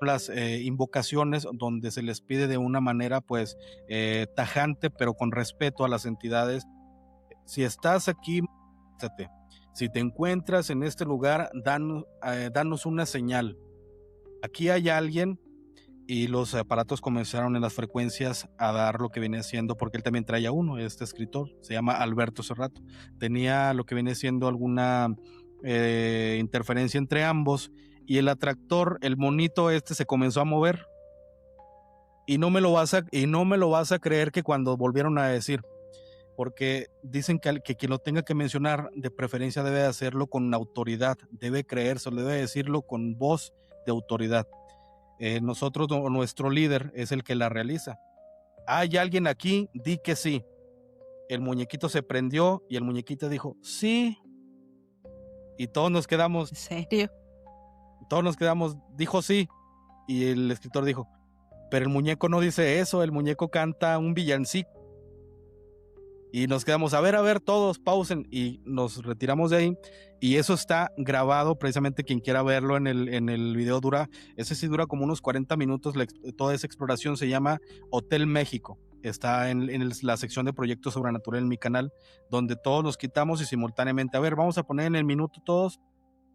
las invocaciones donde se les pide de una manera pues tajante, pero con respeto a las entidades. Si estás aquí, si te encuentras en este lugar, danos una señal. Aquí hay alguien. Y los aparatos comenzaron en las frecuencias a dar lo que viene siendo, porque él también traía uno, este escritor, se llama Alberto Cerrato. Tenía lo que viene siendo alguna interferencia entre ambos, y el atractor, el monito se comenzó a mover. Y no me lo vas a creer que cuando volvieron a decir, porque dicen que quien lo tenga que mencionar, de preferencia debe hacerlo con autoridad, debe creérselo, debe decirlo con voz de autoridad. Nosotros, nuestro líder es el que la realiza. ¿Hay alguien aquí? Di que sí. El muñequito se prendió y el muñequito dijo, sí. Y todos nos quedamos. ¿En serio? Dijo sí. Y el escritor dijo, pero el muñeco no dice eso, el muñeco canta un villancico. Y nos quedamos, a ver, todos pausen, y nos retiramos de ahí. Y eso está grabado, precisamente quien quiera verlo en el video ese sí dura como unos 40 minutos, toda esa exploración. Se llama Hotel México. Está en la sección de proyectos sobrenatural en mi canal, donde todos nos quitamos y simultáneamente, vamos a poner en el minuto todos.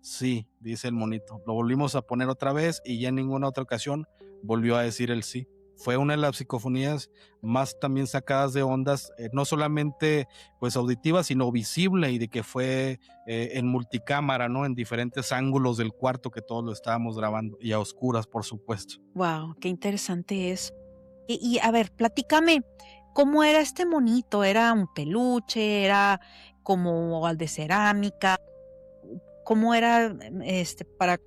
Sí, dice el monito. Lo volvimos a poner otra vez y ya en ninguna otra ocasión volvió a decir el sí. Fue una de las psicofonías más también sacadas de ondas, no solamente pues auditiva, sino visible, y de que fue en multicámara, ¿no? En diferentes ángulos del cuarto que todos lo estábamos grabando, y a oscuras, por supuesto. Wow, qué interesante es. Y a ver, platícame, ¿cómo era este monito? ¿Era un peluche? ¿Era como al de cerámica? ¿Cómo era?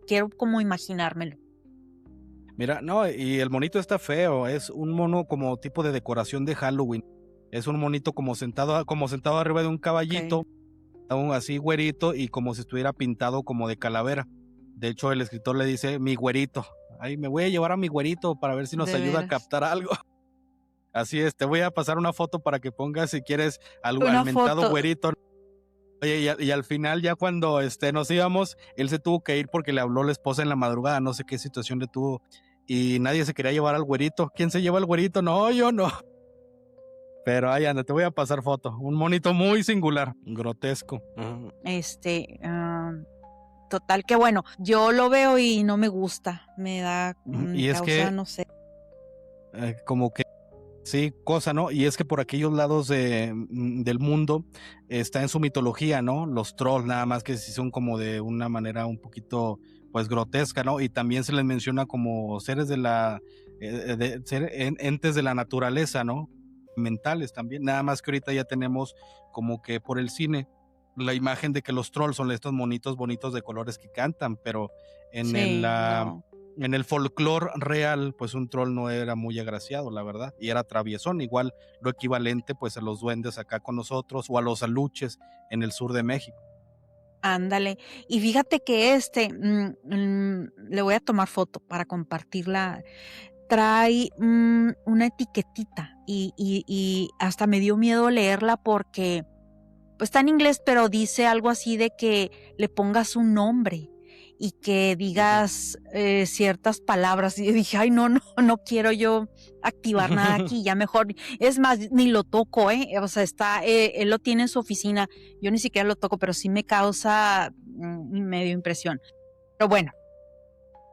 Quiero como imaginármelo. Mira, no, y el monito está feo, es un mono como tipo de decoración de Halloween. Es un monito como sentado arriba de un caballito, aún así güerito, y como si estuviera pintado como de calavera. De hecho, el escritor le dice, mi güerito. Ay, me voy a llevar a mi güerito para ver si nos ayuda a captar algo. Así es, te voy a pasar una foto para que pongas, si quieres, al mentado güerito. Oye, y al final, ya cuando nos íbamos, él se tuvo que ir porque le habló la esposa en la madrugada, no sé qué situación le tuvo, y nadie se quería llevar al güerito. ¿Quién se lleva al güerito? No, yo no. Pero ahí anda, te voy a pasar foto. Un monito muy singular, grotesco. Total que bueno, yo lo veo y no me gusta, me da y es causa, que, no sé. Como que sí, cosa, ¿no? Y es que por aquellos lados del mundo está en su mitología, ¿no? Los trolls, nada más que si son como de una manera un poquito, pues, grotesca, ¿no? Y también se les menciona como seres entes de la naturaleza, ¿no? Mentales también, nada más que ahorita ya tenemos como que por el cine la imagen de que los trolls son estos monitos bonitos de colores que cantan, pero en el folclore real, pues un troll no era muy agraciado, la verdad, y era traviesón, igual lo equivalente pues a los duendes acá con nosotros, o a los aluches en el sur de México. Ándale, y fíjate que le voy a tomar foto para compartirla. Trae una etiquetita y hasta me dio miedo leerla porque pues está en inglés, pero dice algo así de que le pongas un nombre y que digas ciertas palabras. Y yo dije, ay, no quiero yo activar nada aquí, ya mejor, es más, ni lo toco, o sea, él lo tiene en su oficina, yo ni siquiera lo toco, pero sí me causa medio impresión. Pero bueno,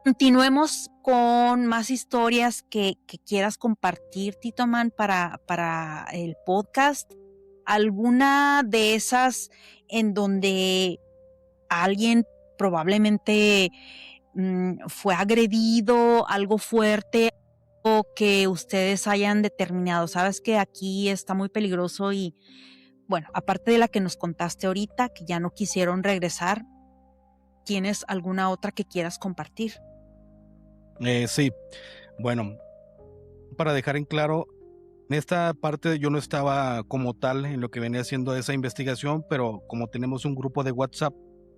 continuemos con más historias que quieras compartir, Tito Man, para el podcast. ¿Alguna de esas en donde alguien probablemente fue agredido, algo fuerte, o que ustedes hayan determinado, sabes que aquí está muy peligroso? Y bueno, aparte de la que nos contaste ahorita, que ya no quisieron regresar, ¿tienes alguna otra que quieras compartir? Sí, bueno, para dejar en claro, en esta parte yo no estaba como tal en lo que venía haciendo esa investigación, pero como tenemos un grupo de WhatsApp,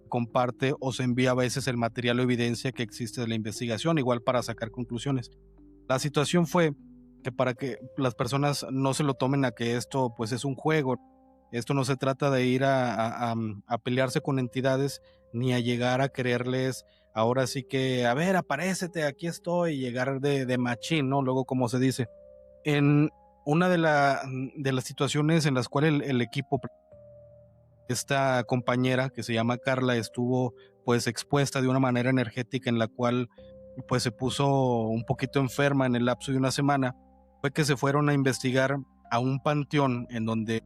comparte o se envía a veces el material o evidencia que existe de la investigación, igual para sacar conclusiones. La situación fue que, para que las personas no se lo tomen a que esto pues es un juego, Esto no se trata de ir a pelearse con entidades ni a llegar a quererles, ahora sí que, a ver, aparécete, aquí estoy, y llegar de machín, ¿no? Luego, como se dice. En una de las situaciones en las cuales el equipo, esta compañera que se llama Carla, estuvo pues expuesta de una manera energética en la cual pues se puso un poquito enferma en el lapso de una semana, fue que se fueron a investigar a un panteón en donde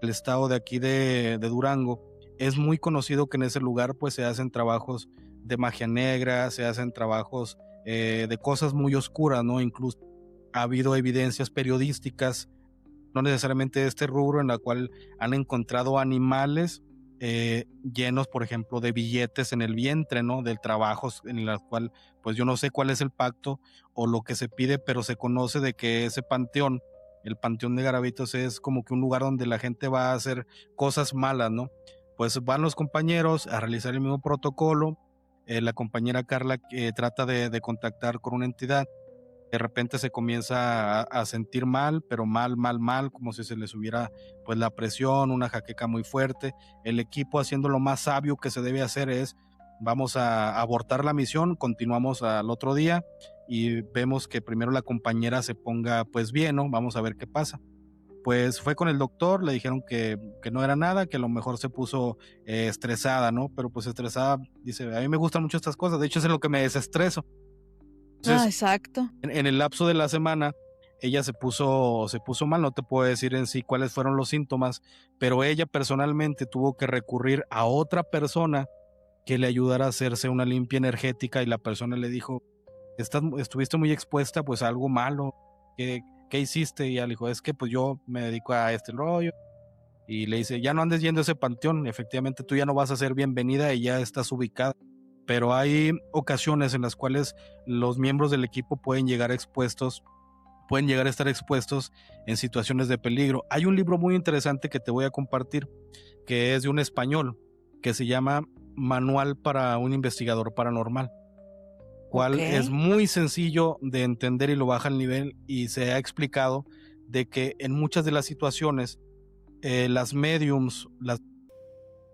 el estado de aquí de Durango es muy conocido que en ese lugar pues se hacen trabajos de magia negra, se hacen trabajos de cosas muy oscuras, ¿no? Incluso ha habido evidencias periodísticas, no necesariamente de este rubro, en la cual han encontrado animales llenos, por ejemplo, de billetes en el vientre, ¿no? Del trabajo en el cual, pues yo no sé cuál es el pacto o lo que se pide, pero se conoce de que ese panteón, el Panteón de Garavitos, es como que un lugar donde la gente va a hacer cosas malas, ¿no? Pues van los compañeros a realizar el mismo protocolo. La compañera Carla trata de contactar con una entidad, de repente se comienza a sentir mal, pero mal, mal, mal, como si se le subiera pues la presión, una jaqueca muy fuerte. El equipo, haciendo lo más sabio que se debe hacer, es vamos a abortar la misión, continuamos al otro día y vemos que primero la compañera se ponga pues bien, ¿no? Vamos a ver qué pasa. Pues fue con el doctor, le dijeron que no era nada, que a lo mejor se puso estresada, ¿no? Pero pues estresada, dice, a mí me gustan mucho estas cosas, de hecho es en lo que me desestreso. Ah, Entonces, exacto. en el lapso de la semana, ella se puso mal, no te puedo decir en sí cuáles fueron los síntomas, pero ella personalmente tuvo que recurrir a otra persona que le ayudara a hacerse una limpia energética, y la persona le dijo, estuviste muy expuesta pues a algo malo, ¿qué, qué hiciste? Y ella le dijo, es que pues yo me dedico a este rollo, y le dice, ya no andes yendo a ese panteón, efectivamente tú ya no vas a ser bienvenida y ya estás ubicada. Pero hay ocasiones en las cuales los miembros del equipo pueden llegar a estar expuestos en situaciones de peligro. Hay un libro muy interesante que te voy a compartir, que es de un español, que se llama Manual para un investigador paranormal, Ok. cual es muy sencillo de entender y lo baja al nivel, y se ha explicado de que en muchas de las situaciones las mediums, las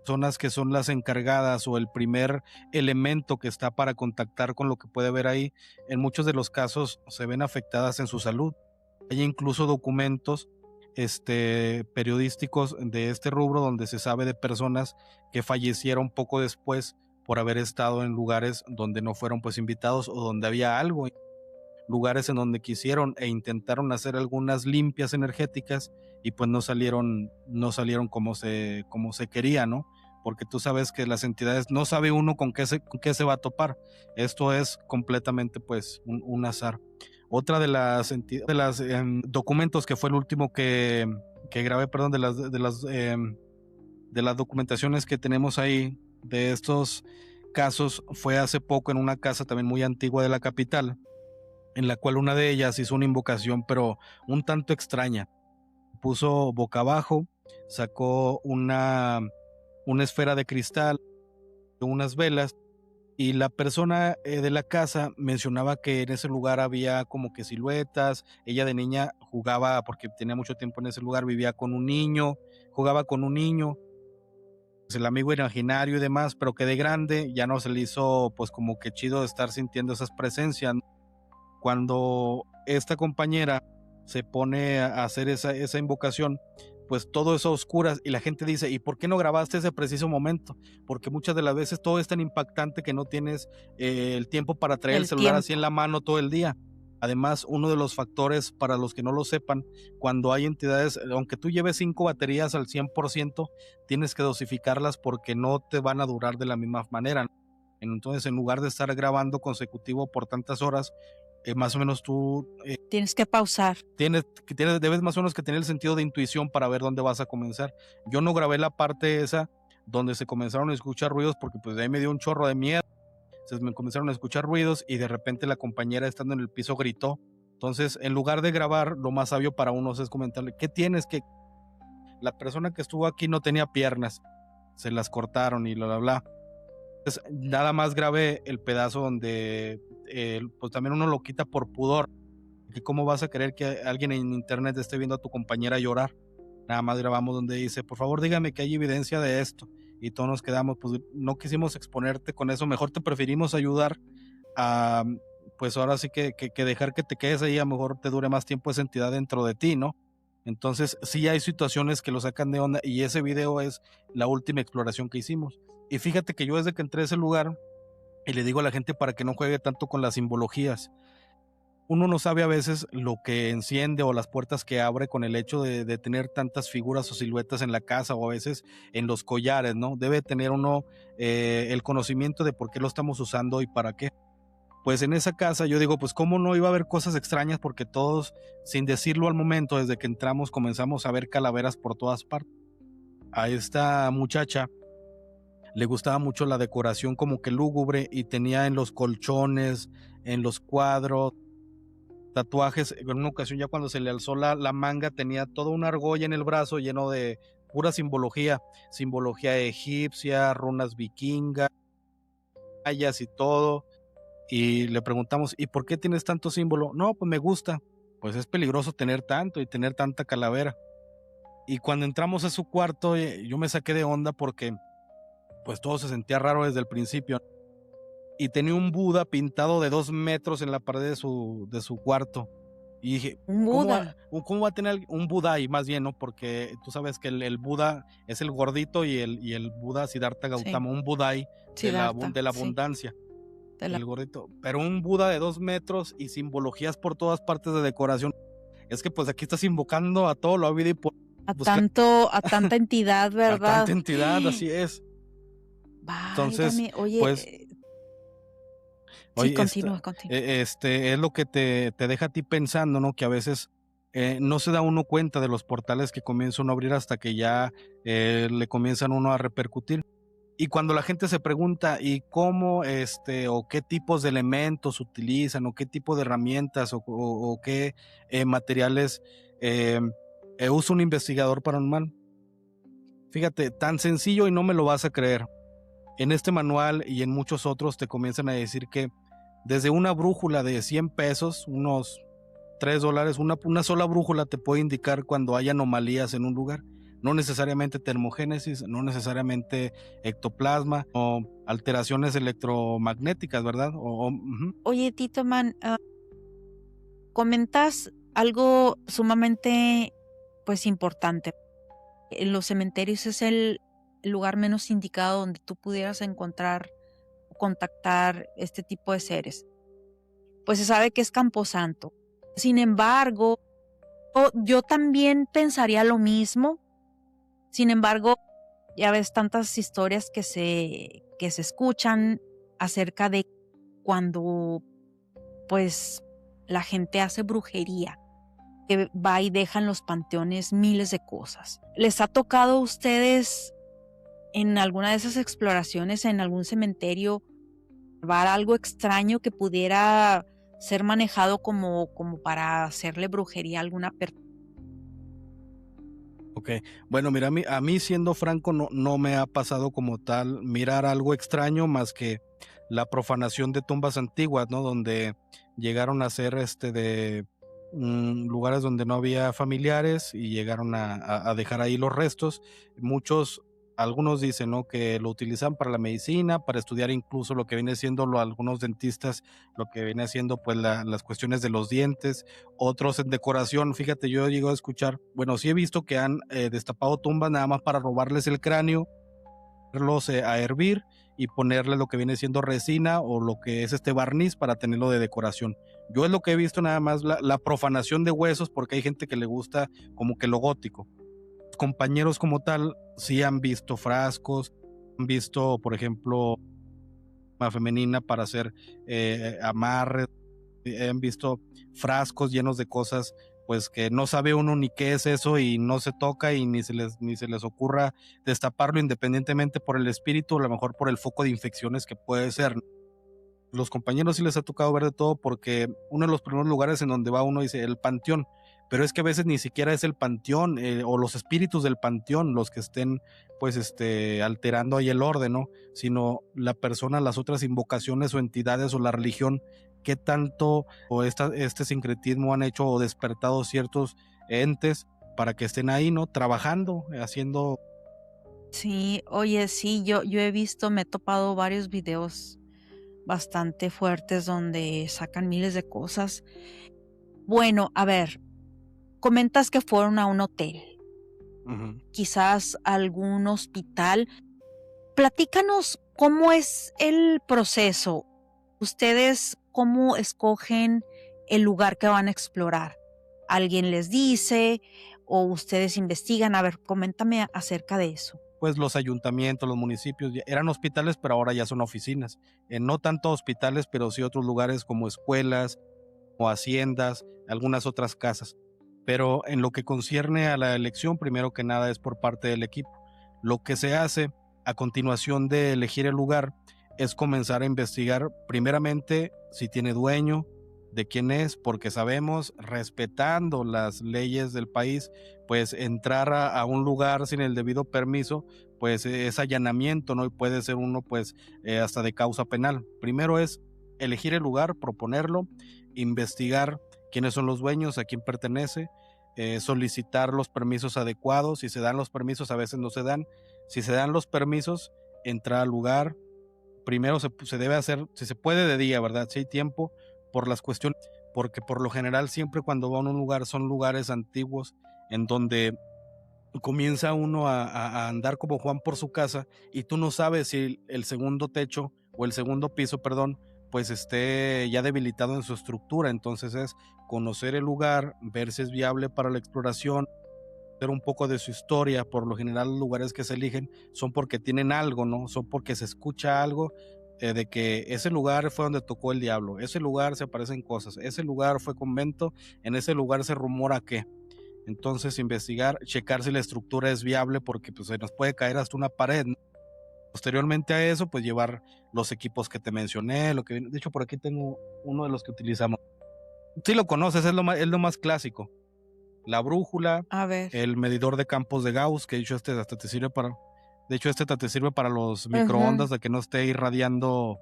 personas que son las encargadas o el primer elemento que está para contactar con lo que puede haber ahí, en muchos de los casos se ven afectadas en su salud. Hay incluso documentos periodísticos de este rubro donde se sabe de personas que fallecieron poco después por haber estado en lugares donde no fueron pues invitados o donde había algo, lugares en donde quisieron e intentaron hacer algunas limpias energéticas y pues no salieron como se quería, ¿no? Porque tú sabes que las entidades, no sabe uno con qué se va a topar. Esto es completamente pues un azar. Otra de las documentos, que fue el último que grabé, perdón, de las documentaciones que tenemos ahí de estos casos, fue hace poco en una casa también muy antigua de la capital, en la cual una de ellas hizo una invocación, pero un tanto extraña. Puso boca abajo, sacó una esfera de cristal, unas velas, y la persona de la casa mencionaba que en ese lugar había como que siluetas. Ella de niña jugaba, porque tenía mucho tiempo en ese lugar, vivía con un niño, jugaba con un niño, pues el amigo imaginario y demás, pero que de grande ya no se le hizo pues como que chido estar sintiendo esas presencias. Cuando esta compañera se pone a hacer esa invocación, pues todo es a oscuras, y la gente dice, ¿y por qué no grabaste ese preciso momento? Porque muchas de las veces todo es tan impactante que no tienes el tiempo para traer el El celular así en tiempo. la mano todo el día. Además, uno de los factores, para los que no lo sepan, cuando hay entidades, aunque tú lleves 5 baterías al 100%, tienes que dosificarlas porque no te van a durar de la misma manera. Entonces, en lugar de estar grabando consecutivo por tantas horas, más o menos tú Tienes que pausar. debes más o menos que tener el sentido de intuición para ver dónde vas a comenzar. Yo no grabé la parte esa donde se comenzaron a escuchar ruidos, porque pues de ahí me dio un chorro de miedo. Entonces me comenzaron a escuchar ruidos y de repente la compañera, estando en el piso, gritó. Entonces, en lugar de grabar, lo más sabio para unos es comentarle, ¿qué tienes? Que la persona que estuvo aquí no tenía piernas, se las cortaron y bla, bla, bla. Entonces, nada más grabé el pedazo donde pues también uno lo quita por pudor, que cómo vas a querer que alguien en internet esté viendo a tu compañera llorar. nada más grabamos donde dice, por favor dígame que hay evidencia de esto, y todos nos quedamos, pues no quisimos exponerte con eso, mejor te preferimos ayudar a, pues ahora sí que dejar que te quedes ahí, a lo mejor te dure más tiempo esa entidad dentro de ti, ¿no? Entonces sí hay situaciones que lo sacan de onda, y ese video es la última exploración que hicimos. Y fíjate que yo desde que entré a ese lugar, y le digo a la gente para que no juegue tanto con las simbologías, uno no sabe a veces lo que enciende o las puertas que abre con el hecho de tener tantas figuras o siluetas en la casa, o a veces en los collares, ¿no? Debe tener uno el conocimiento de por qué lo estamos usando y para qué. Pues en esa casa yo digo, pues cómo no iba a haber cosas extrañas, porque todos, sin decirlo al momento, desde que entramos comenzamos a ver calaveras por todas partes. A esta muchacha le gustaba mucho la decoración como que lúgubre, y tenía en los colchones, en los cuadros, tatuajes. En una ocasión, ya cuando se le alzó la manga, tenía toda una argolla en el brazo lleno de pura simbología egipcia, runas vikingas, mayas y todo. Y le preguntamos, ¿y por qué tienes tanto símbolo? No, pues me gusta. Pues es peligroso tener tanto y tener tanta calavera. Y cuando entramos a su cuarto, yo me saqué de onda porque pues todo se sentía raro desde el principio. Y tenía un Buda pintado de 2 metros en la pared de su cuarto. Y dije, Un Buda. ¿cómo va a tener un Buda ahí? Más bien, ¿no? Porque tú sabes que el Buda es el gordito, y el Buda Siddhartha Sí, Gautama, un Budai Siddhartha, de la sí. abundancia. De la El gordito, pero un Buda de 2 metros y simbologías por todas partes de decoración. Es que pues aquí estás invocando a todo lo habido y por a buscar tanta entidad, a ¿verdad? tanta entidad, así es. Entonces, Válgame, oye, pues, sí, oye, continúa. es lo que te deja a ti pensando, ¿no? Que a veces no se da uno cuenta de los portales que comienza uno a abrir hasta que ya le comienzan uno a repercutir. Y cuando la gente se pregunta, ¿y cómo, o qué tipos de elementos utilizan, o qué tipo de herramientas, o qué materiales eh, usa un investigador paranormal? Fíjate, tan sencillo, y no me lo vas a creer. En este manual y en muchos otros te comienzan a decir que desde una brújula de 100 pesos, unos $3, una sola brújula te puede indicar cuando hay anomalías en un lugar. No necesariamente termogénesis, no necesariamente ectoplasma o alteraciones electromagnéticas, ¿verdad? Oye, Tito Man, comentas algo sumamente, pues, importante. En los cementerios es el lugar menos indicado donde tú pudieras encontrar o contactar este tipo de seres. Pues se sabe que es camposanto. Sin embargo, yo también pensaría lo mismo. Sin embargo, ya ves tantas historias que se escuchan acerca de cuando, pues, la gente hace brujería, que va y deja en los panteones miles de cosas. ¿Les ha tocado a ustedes en alguna de esas exploraciones, en algún cementerio, ver algo extraño que pudiera ser manejado como para hacerle brujería a alguna persona? Ok, bueno, mira, a mí siendo franco no me ha pasado como tal mirar algo extraño más que la profanación de tumbas antiguas, ¿no? Donde llegaron a ser de lugares donde no había familiares, y llegaron a dejar ahí los restos. Algunos dicen, ¿no?, que lo utilizan para la medicina, para estudiar incluso lo que viene siendo algunos dentistas, lo que viene siendo pues las cuestiones de los dientes, otros en decoración. Fíjate, yo llego a escuchar, bueno, sí he visto que han destapado tumbas nada más para robarles el cráneo, ponerlos a hervir y ponerle lo que viene siendo resina o lo que es barniz para tenerlo de decoración. Yo es lo que he visto, nada más la profanación de huesos, porque hay gente que le gusta como que lo gótico. Compañeros como tal sí han visto frascos, han visto, por ejemplo, una femenina para hacer amarres, han visto frascos llenos de cosas pues que no sabe uno ni qué es eso, y no se toca, y ni se les ocurra destaparlo, independientemente por el espíritu, o a lo mejor por el foco de infecciones que puede ser. Los compañeros sí les ha tocado ver de todo, porque uno de los primeros lugares en donde va uno dice el panteón, pero es que a veces ni siquiera es el panteón o los espíritus del panteón los que estén pues alterando ahí el orden, ¿no? Sino la persona, las otras invocaciones o entidades o la religión, qué tanto o este sincretismo han hecho o despertado ciertos entes para que estén ahí, ¿no? Trabajando, haciendo. Sí, oye, sí, yo he visto, me he topado varios videos bastante fuertes donde sacan miles de cosas. Bueno, a ver, comentas que fueron a un hotel, Ujú. quizás algún hospital. Platícanos cómo es el proceso. ¿Ustedes cómo escogen el lugar que van a explorar? ¿Alguien les dice o ustedes investigan? A ver, coméntame acerca de eso. Pues los ayuntamientos, los municipios, eran hospitales, pero ahora ya son oficinas. No tanto hospitales, pero sí otros lugares como escuelas o haciendas, algunas otras casas. Pero en lo que concierne a la elección, primero que nada es por parte del equipo. Lo que se hace a continuación de elegir el lugar es comenzar a investigar primeramente si tiene dueño, de quién es, porque sabemos, respetando las leyes del país, pues entrar a un lugar sin el debido permiso, pues es allanamiento, ¿no? Y puede ser uno, pues, hasta de causa penal. Primero es elegir el lugar, proponerlo, investigar quiénes son los dueños, a quién pertenece, solicitar los permisos adecuados. Si se dan los permisos, a veces no se dan. Si se dan los permisos, entrar al lugar. Primero se debe hacer, si se puede, de día, ¿verdad? Si hay tiempo, por las cuestiones, porque por lo general siempre cuando va a un lugar son lugares antiguos en donde comienza uno a andar como Juan por su casa y tú no sabes si el segundo techo o el segundo piso, perdón, pues esté ya debilitado en su estructura. Entonces es conocer el lugar, ver si es viable para la exploración, ver un poco de su historia. Por lo general los lugares que se eligen son porque tienen algo, ¿no? Son porque se escucha algo, de que ese lugar fue donde tocó el diablo, ese lugar se aparecen cosas, ese lugar fue convento, en ese lugar se rumora que. Entonces investigar, checar si la estructura es viable porque pues se nos puede caer hasta una pared, ¿no? Posteriormente a eso, pues llevar los equipos que te mencioné, de hecho por aquí tengo uno de los que utilizamos. Sí lo conoces, es lo más clásico. La brújula, A ver. el medidor de campos de Gauss, que de hecho hasta te sirve para, de hecho este te sirve para los Ujú, microondas, de que no esté irradiando,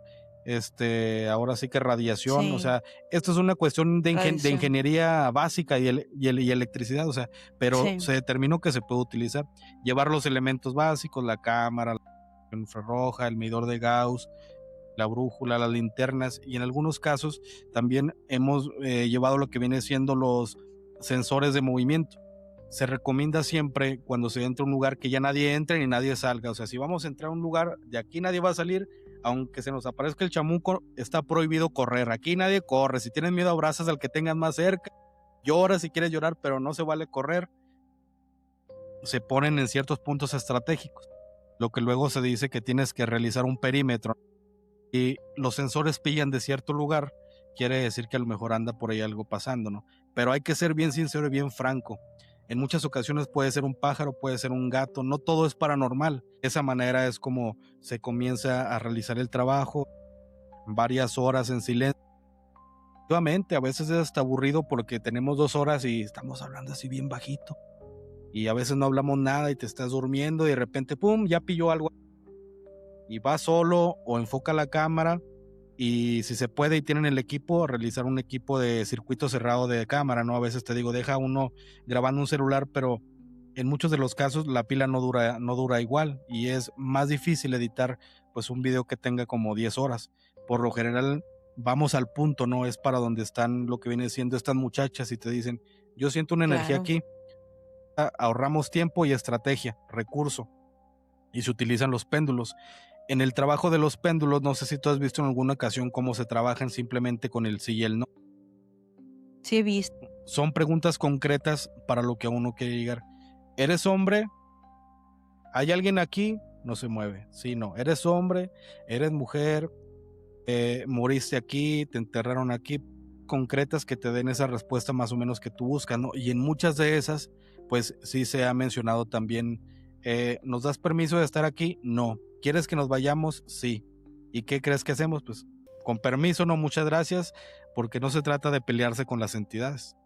ahora sí que radiación. O sí, sea, esto es una cuestión de tradición. ingeniería básica y electricidad, o sea, pero Sí. se determinó que se puede utilizar, llevar los elementos básicos, la cámara, la infrarroja, el medidor de Gauss, la brújula, las linternas, y en algunos casos también hemos llevado lo que viene siendo los sensores de movimiento. Se recomienda siempre cuando se entra a un lugar que ya nadie entre ni nadie salga. O sea, si vamos a entrar a un lugar, de aquí nadie va a salir, aunque se nos aparezca el chamuco, está prohibido correr. Aquí nadie corre. Si tienes miedo, abrazas al que tengas más cerca, lloras si quieres llorar, pero no se vale correr. Se ponen en ciertos puntos estratégicos, lo que luego se dice que tienes que realizar un perímetro y los sensores pillan de cierto lugar, quiere decir que a lo mejor anda por ahí algo pasando, ¿no? Pero hay que ser bien sincero y bien franco. En muchas ocasiones puede ser un pájaro, puede ser un gato, no todo es paranormal. De esa manera es como se comienza a realizar el trabajo, varias horas en silencio. Nuevamente, a veces es hasta aburrido porque tenemos 2 horas y estamos hablando así bien bajito. Y a veces no hablamos nada y te estás durmiendo y de repente, ¡pum!, ya pilló algo. Y va solo o enfoca la cámara y si se puede y tienen el equipo, realizar un equipo de circuito cerrado de cámara, ¿no? A veces te digo, deja uno grabando un celular, pero en muchos de los casos la pila no dura igual y es más difícil editar pues un video que tenga como 10 horas. Por lo general vamos al punto, ¿no? Es para donde están lo que viene siendo estas muchachas y te dicen, yo siento una energía Claro. aquí, ahorramos tiempo y estrategia, recurso, y se utilizan los péndulos. En el trabajo de los péndulos, no sé si tú has visto en alguna ocasión cómo se trabajan simplemente con el sí y el no. Sí he visto. Son preguntas concretas para lo que a uno quiere llegar. ¿Eres hombre? ¿Hay alguien aquí? No se mueve. Sí, no. ¿Eres hombre? ¿Eres mujer? ¿Moriste aquí? ¿Te enterraron aquí? Concretas que te den esa respuesta más o menos que tú buscas, ¿no? Y en muchas de esas, pues sí se ha mencionado también, ¿nos das permiso de estar aquí? No. ¿Quieres que nos vayamos? Sí. ¿Y qué crees que hacemos? Pues con permiso, no, muchas gracias, porque no se trata de pelearse con las entidades.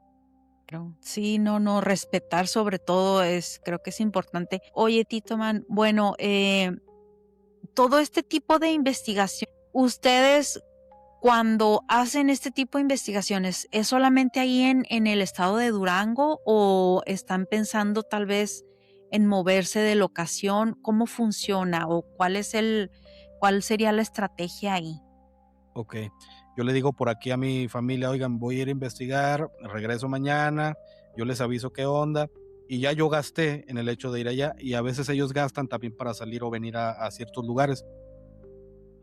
Claro. Sí, no, no, respetar sobre todo creo que es importante. Oye, Tito Man, bueno, todo este tipo de investigación, ¿ustedes Cuando hacen este tipo de investigaciones, ¿es solamente ahí en el estado de Durango o están pensando tal vez en moverse de locación? ¿Cómo funciona o cuál sería la estrategia ahí? Ok, yo le digo por aquí a mi familia, oigan, voy a ir a investigar, regreso mañana, yo les aviso qué onda, y ya yo gasté en el hecho de ir allá, y a veces ellos gastan también para salir o venir a ciertos lugares.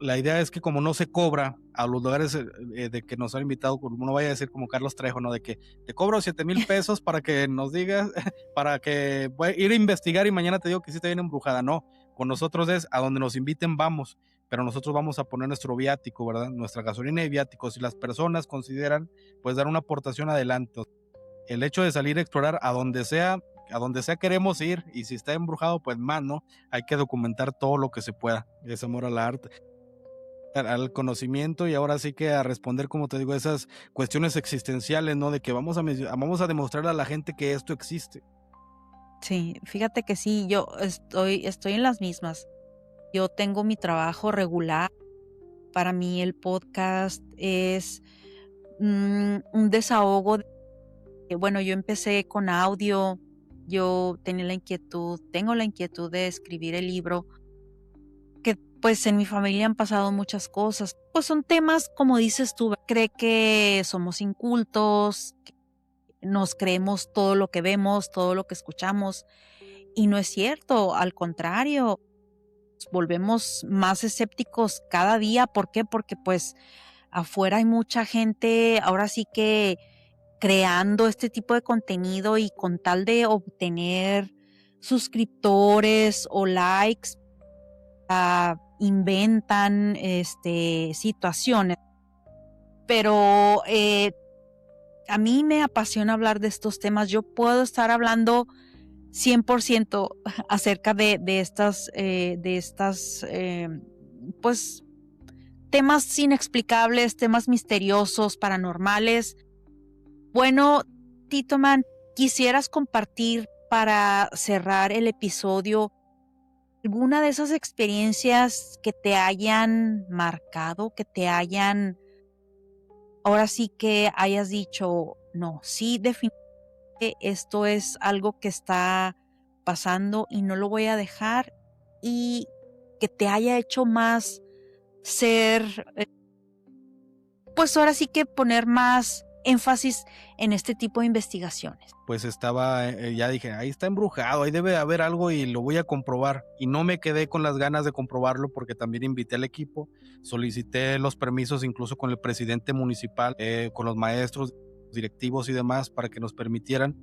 La idea es que como no se cobra a los lugares de que nos han invitado, como no vaya a decir como Carlos Trejo, ¿no? De que te cobro 7,000 pesos para que nos digas, para que voy a ir a investigar y mañana te digo que sí te viene embrujada. No, con nosotros es a donde nos inviten vamos, pero nosotros vamos a poner nuestro viático, ¿verdad? Nuestra gasolina y viático. Si las personas consideran, pues dar una aportación adelante. El hecho de salir a explorar a donde sea queremos ir, y si está embrujado, pues más, ¿no? Hay que documentar todo lo que se pueda. Es amor al arte, al conocimiento, y ahora sí que a responder, como te digo, esas cuestiones existenciales, ¿no? De que vamos a demostrarle a la gente que esto existe. Sí, fíjate que sí, yo estoy en las mismas. Yo tengo mi trabajo regular. Para mí el podcast es un desahogo. Bueno, yo empecé con audio, yo tengo la inquietud de escribir el libro, que pues en mi familia han pasado muchas cosas. Pues son temas, como dices tú, cree que somos incultos, que nos creemos todo lo que vemos, todo lo que escuchamos, y no es cierto, al contrario, nos volvemos más escépticos cada día. ¿Por qué? Porque pues afuera hay mucha gente, ahora sí que creando este tipo de contenido y con tal de obtener suscriptores o likes, inventan, situaciones. Pero, a mí me apasiona hablar de estos temas. Yo puedo estar hablando 100% acerca de estas, pues, temas inexplicables, temas misteriosos, paranormales. Bueno, Titoman, ¿quisieras compartir para cerrar el episodio alguna de esas experiencias que te hayan marcado, que te hayan, ahora sí que hayas dicho, no, sí, definitivamente esto es algo que está pasando y no lo voy a dejar, y que te haya hecho más ser, pues ahora sí que poner más énfasis en este tipo de investigaciones? Pues estaba, ya dije, ahí está embrujado, ahí debe de haber algo y lo voy a comprobar. Y no me quedé con las ganas de comprobarlo porque también invité al equipo, solicité los permisos incluso con el presidente municipal, con los maestros, directivos y demás para que nos permitieran.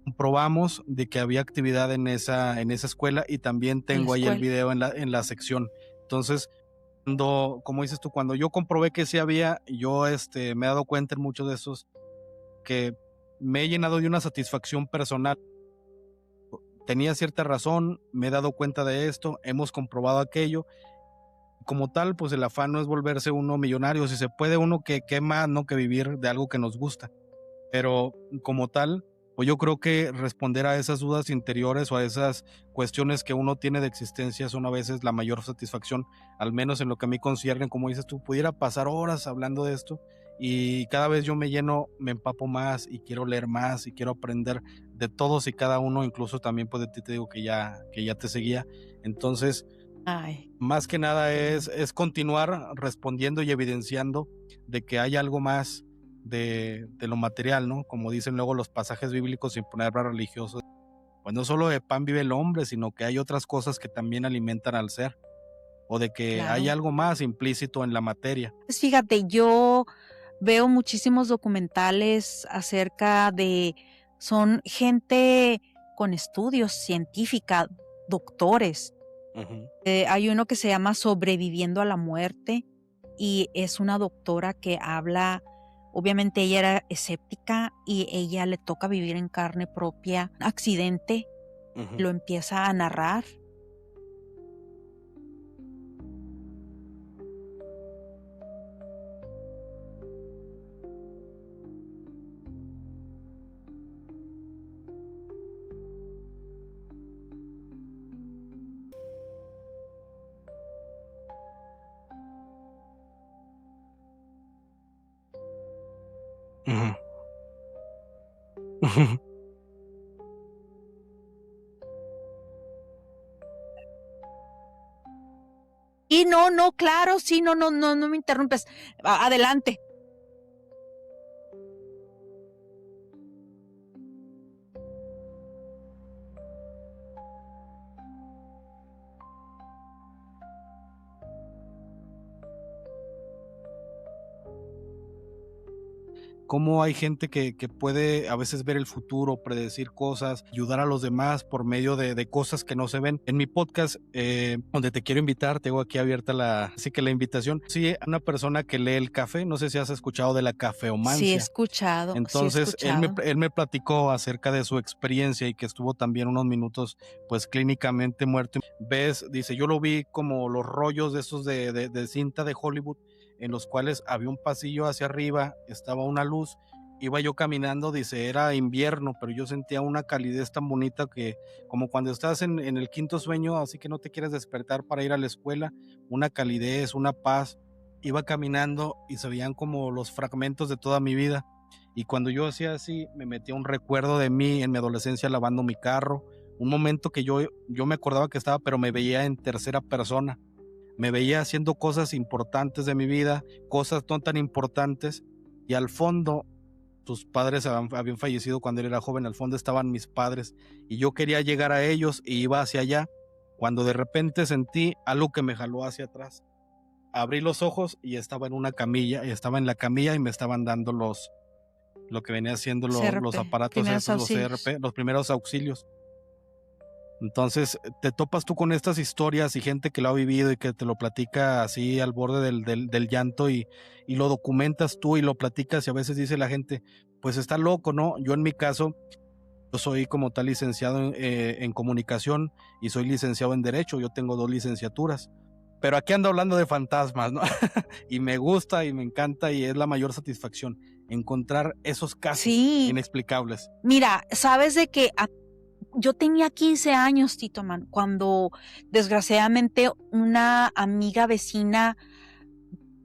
Comprobamos de que había actividad en esa escuela, y también En la tengo ahí el escuela. video en la sección. Entonces, como dices tú, cuando yo comprobé que sí había, yo me he dado cuenta en muchos de esos que me he llenado de una satisfacción personal. Tenía cierta razón, me he dado cuenta de esto, hemos comprobado aquello. Como tal, pues el afán no es volverse uno millonario, si se puede uno que más, ¿no? Que vivir de algo que nos gusta. Pero como tal, pues yo creo que responder a esas dudas interiores o a esas cuestiones que uno tiene de existencia son a veces la mayor satisfacción, al menos en lo que a mí concierne. Como dices tú, pudiera pasar horas hablando de esto, y cada vez yo me lleno, me empapo más y quiero leer más y quiero aprender de todos y cada uno, incluso también pues de ti te digo que ya te seguía. Entonces, Ay, más que nada es continuar respondiendo y evidenciando de que hay algo más de lo material, ¿no? Como dicen luego los pasajes bíblicos, sin poner religiosos, pues no solo de pan vive el hombre, sino que hay otras cosas que también alimentan al ser, o de que hay claro. algo más implícito en la materia. Pues fíjate, yo veo muchísimos documentales acerca de, son gente con estudios científica, doctores. Ujú. Hay uno que se llama Sobreviviendo a la muerte y es una doctora que habla, obviamente ella era escéptica y ella le toca vivir en carne propia un accidente, Ujú. lo empieza a narrar. Ujú. Ujú. Y no, no, claro, sí, no, no, no, no me interrumpes. Adelante. Cómo hay gente que puede a veces ver el futuro, predecir cosas, ayudar a los demás por medio de cosas que no se ven. En mi podcast, donde te quiero invitar, tengo aquí abierta así que la invitación. Sí, una persona que lee el café, no sé si has escuchado de la Sí he cafeomancia. escuchado, sí he Entonces, escuchado. él me platicó acerca de su experiencia y que estuvo también unos minutos, pues clínicamente muerto. Ves, dice, yo lo vi como los rollos de esos de cinta de Hollywood, en los cuales había un pasillo hacia arriba, estaba una luz, iba yo caminando, dice, era invierno, pero yo sentía una calidez tan bonita que, como cuando estás en el quinto sueño, así que no te quieres despertar para ir a la escuela, una calidez, una paz. Iba caminando y se veían como los fragmentos de toda mi vida. Y cuando yo hacía así, me metía un recuerdo de mí en mi adolescencia lavando mi carro, un momento que yo me acordaba que estaba, pero me veía en tercera persona, me veía haciendo cosas importantes de mi vida, cosas no tan importantes, y al fondo, sus padres habían fallecido cuando él era joven, al fondo estaban mis padres, y yo quería llegar a ellos y iba hacia allá, cuando de repente sentí algo que me jaló hacia atrás. Abrí los ojos y estaba en una camilla, y estaba en la camilla y me estaban dando lo que venía haciendo los CRP, aparatos primeros esos, los auxilios. CRP, los primeros auxilios. Entonces, te topas tú con estas historias y gente que lo ha vivido y que te lo platica así al borde del llanto y lo documentas tú y lo platicas y a veces dice la gente, pues está loco, ¿no? Yo en mi caso, yo soy como tal licenciado en comunicación y soy licenciado en derecho, yo tengo 2 licenciaturas. Pero aquí ando hablando de fantasmas, ¿no? Y me gusta y me encanta y es la mayor satisfacción encontrar esos casos Sí, inexplicables. mira, sabes de que yo tenía 15 años, Tito Man, cuando desgraciadamente una amiga vecina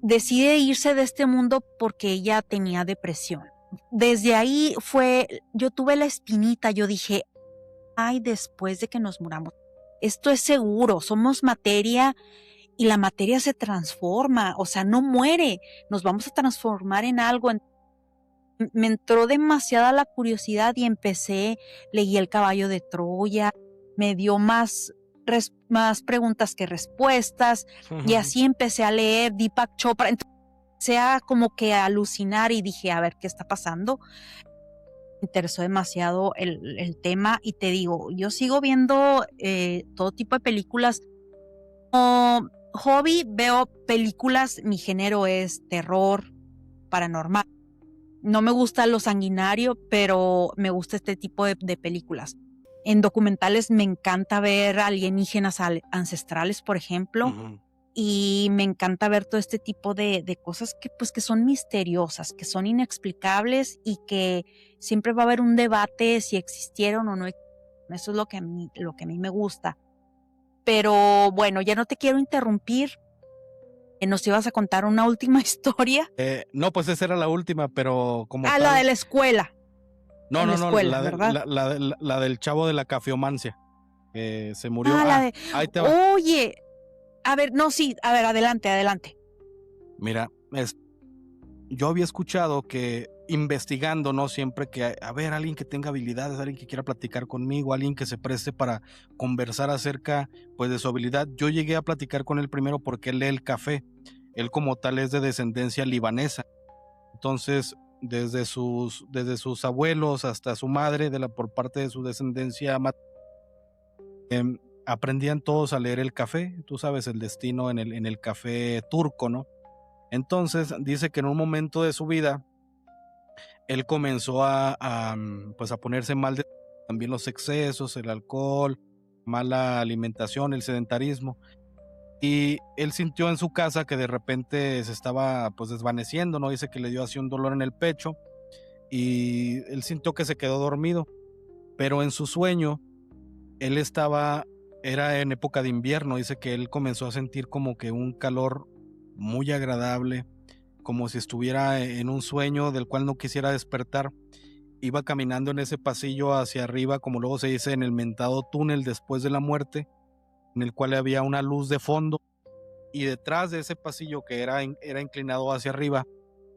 decide irse de este mundo porque ella tenía depresión. Desde ahí yo tuve la espinita, yo dije, ay, después de que nos muramos, esto es seguro, somos materia y la materia se transforma, o sea, no muere, nos vamos a transformar en algo. Me entró demasiada la curiosidad y leí El caballo de Troya, me dio más preguntas que respuestas, y así empecé a leer Deepak Chopra. Entonces empecé a como que a alucinar y dije, a ver, ¿qué está pasando? Me interesó demasiado el tema y te digo, yo sigo viendo todo tipo de películas. Como hobby veo películas, mi género es terror, paranormal. No me gusta lo sanguinario, pero me gusta este tipo de películas. En documentales me encanta ver alienígenas ancestrales, por ejemplo, Ujú. y me encanta ver todo este tipo de cosas que, pues, que son misteriosas, que son inexplicables y que siempre va a haber un debate si existieron o no. Eso es lo que a mí me gusta. Pero bueno, ya no te quiero interrumpir. Nos ibas a contar una última historia. No, pues esa era la última, pero como La de tal, la escuela. no, En la no, no, escuela, ¿verdad? la del chavo de la cafeomancia, que se murió. La de, Ahí te va. oye, a ver, no, sí, a ver, adelante, adelante. Mira, yo había escuchado que investigando, ¿no? Siempre que, a ver, alguien que tenga habilidades, alguien que quiera platicar conmigo, alguien que se preste para conversar acerca, pues, de su habilidad. Yo llegué a platicar con él primero porque él lee el café. Él como tal es de descendencia libanesa. Entonces, desde sus abuelos hasta su madre, por parte de su descendencia, aprendían todos a leer el café. Tú sabes el destino en el café turco, ¿no? Entonces, dice que en un momento de su vida, él comenzó pues a ponerse mal también los excesos, el alcohol, mala alimentación, el sedentarismo. Y él sintió en su casa que de repente se estaba pues desvaneciendo, ¿no? Dice que le dio así un dolor en el pecho y él sintió que se quedó dormido, pero en su sueño él era en época de invierno, dice que él comenzó a sentir como que un calor muy agradable, como si estuviera en un sueño del cual no quisiera despertar. Iba caminando en ese pasillo hacia arriba, como luego se dice, en el mentado túnel después de la muerte, en el cual había una luz de fondo, y detrás de ese pasillo que era inclinado hacia arriba,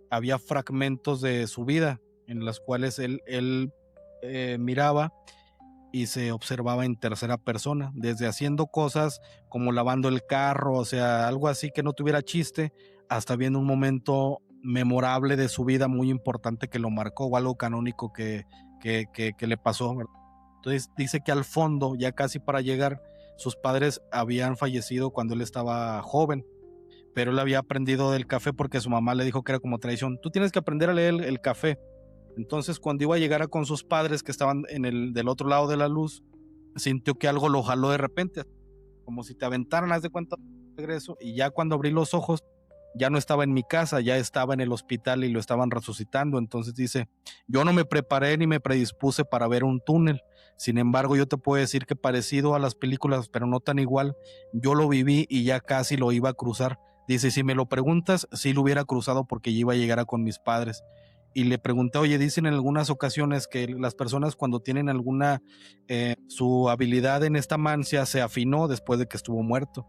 había fragmentos de su vida en las cuales él miraba y se observaba en tercera persona, desde haciendo cosas como lavando el carro, o sea, algo así que no tuviera chiste, hasta viendo un momento memorable de su vida muy importante que lo marcó, o algo canónico que le pasó, ¿verdad? Entonces dice que al fondo, ya casi para llegar, sus padres habían fallecido cuando él estaba joven, pero él había aprendido del café porque su mamá le dijo que era como tradición, tú tienes que aprender a leer el café. Entonces, cuando iba a llegar a con sus padres que estaban del otro lado de la luz, sintió que algo lo jaló de repente, como si te aventaran, haz de cuenta, de regreso, y ya cuando abrí los ojos, ya no estaba en mi casa, ya estaba en el hospital y lo estaban resucitando. Entonces dice, yo no me preparé ni me predispuse para ver un túnel. Sin embargo, yo te puedo decir que parecido a las películas, pero no tan igual, yo lo viví y ya casi lo iba a cruzar. Dice, si me lo preguntas, sí lo hubiera cruzado porque ya iba a llegar a con mis padres. Y le pregunté, oye, dicen en algunas ocasiones que las personas cuando tienen alguna, su habilidad en esta mancia se afinó después de que estuvo muerto.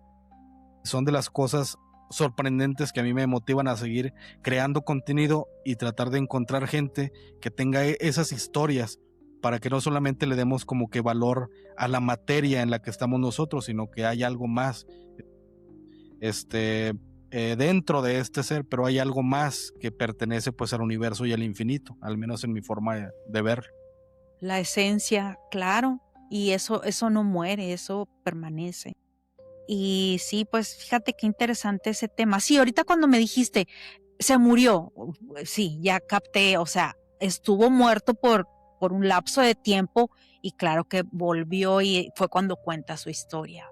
Son de las cosas sorprendentes que a mí me motivan a seguir creando contenido y tratar de encontrar gente que tenga esas historias para que no solamente le demos como que valor a la materia en la que estamos nosotros, sino que hay algo más dentro de este ser, pero hay algo más que pertenece pues al universo y al infinito, al menos en mi forma de ver. La esencia, claro, y eso no muere, eso permanece. Y sí, pues fíjate qué interesante ese tema. Sí, ahorita cuando me dijiste, se murió, sí, ya capté, o sea, estuvo muerto por un lapso de tiempo y claro que volvió y fue cuando cuenta su historia.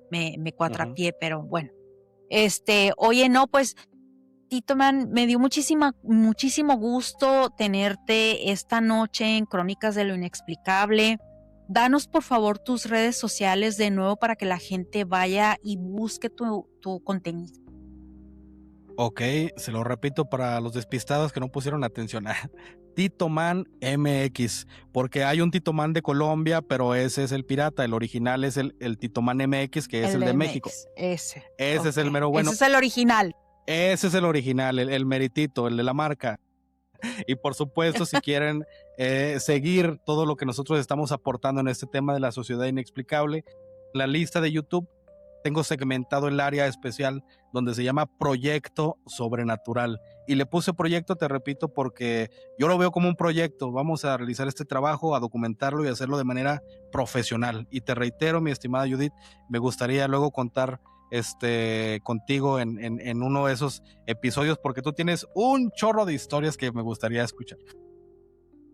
Me Ujú. cuatrapié, pero bueno. Oye, no, pues, Tito Man, me dio muchísimo gusto tenerte esta noche en Crónicas de lo Inexplicable. Danos, por favor, tus redes sociales de nuevo para que la gente vaya y busque tu contenido. Ok, se lo repito para los despistados que no pusieron atención. Tito Man MX, porque hay un Tito Man de Colombia, pero ese es el pirata, el original es el Tito Man MX, que es El el de de México. MX, ese. Ese es Ok, el mero ese bueno, es el original. ese es el original, el meritito, el de la marca. Y por supuesto, si quieren seguir todo lo que nosotros estamos aportando en este tema de la sociedad inexplicable, la lista de YouTube tengo segmentado el área especial donde se llama Proyecto Sobrenatural. Y le puse proyecto, te repito, porque yo lo veo como un proyecto. Vamos a realizar este trabajo, a documentarlo y hacerlo de manera profesional. Y te reitero, mi estimada Judith, me gustaría luego contar contigo en uno de esos episodios porque tú tienes un chorro de historias que me gustaría escuchar.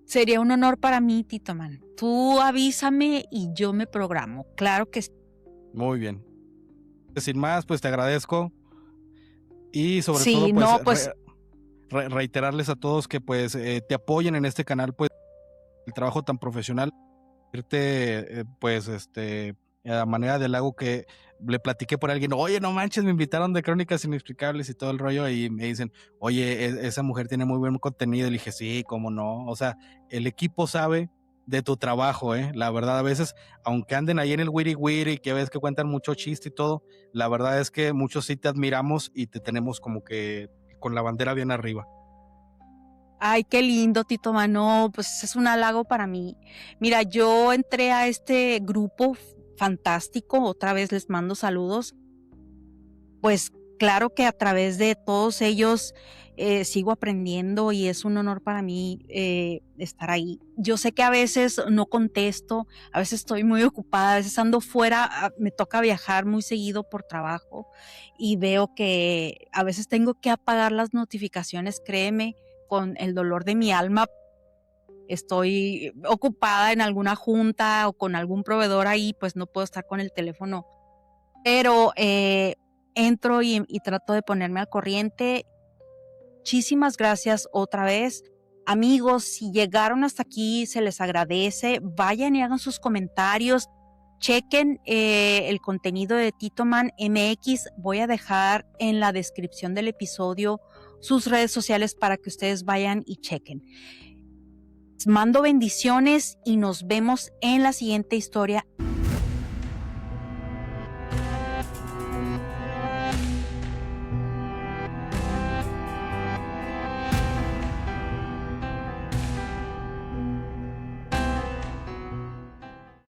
Sería un honor para mí, Tito Man. Tú avísame y yo me programo. Claro que sí. Muy bien. Sin más, pues te agradezco y sobre todo Sí, pues no, pues reiterarles a todos que pues te apoyen en este canal, pues el trabajo tan profesional, irte pues a manera del lago que le platiqué por alguien, oye, no manches, me invitaron de Crónicas Inexplicables y todo el rollo y me dicen, oye, esa mujer tiene muy buen contenido. Y le dije, sí, cómo no, o sea, el equipo sabe de tu trabajo, la verdad, a veces, aunque anden ahí en el wiri wiri, que ves que cuentan mucho chiste y todo, la verdad es que muchos sí te admiramos y te tenemos como que con la bandera bien arriba. ay, qué lindo, Tito Mano, pues es un halago para mí. Mira, yo entré a este grupo fantástico, otra vez les mando saludos. Pues claro que a través de todos ellos sigo aprendiendo y es un honor para mí estar ahí. Yo sé que a veces no contesto, a veces estoy muy ocupada, a veces ando fuera, me toca viajar muy seguido por trabajo y veo que a veces tengo que apagar las notificaciones, créeme, con el dolor de mi alma. Estoy ocupada en alguna junta o con algún proveedor ahí, pues no puedo estar con el teléfono, pero entro y trato de ponerme al corriente. Muchísimas gracias otra vez. Amigos, si llegaron hasta aquí, se les agradece. Vayan y hagan sus comentarios. chequen el contenido de Titoman MX. Voy a dejar en la descripción del episodio sus redes sociales para que ustedes vayan y chequen. Les mando bendiciones y nos vemos en la siguiente historia.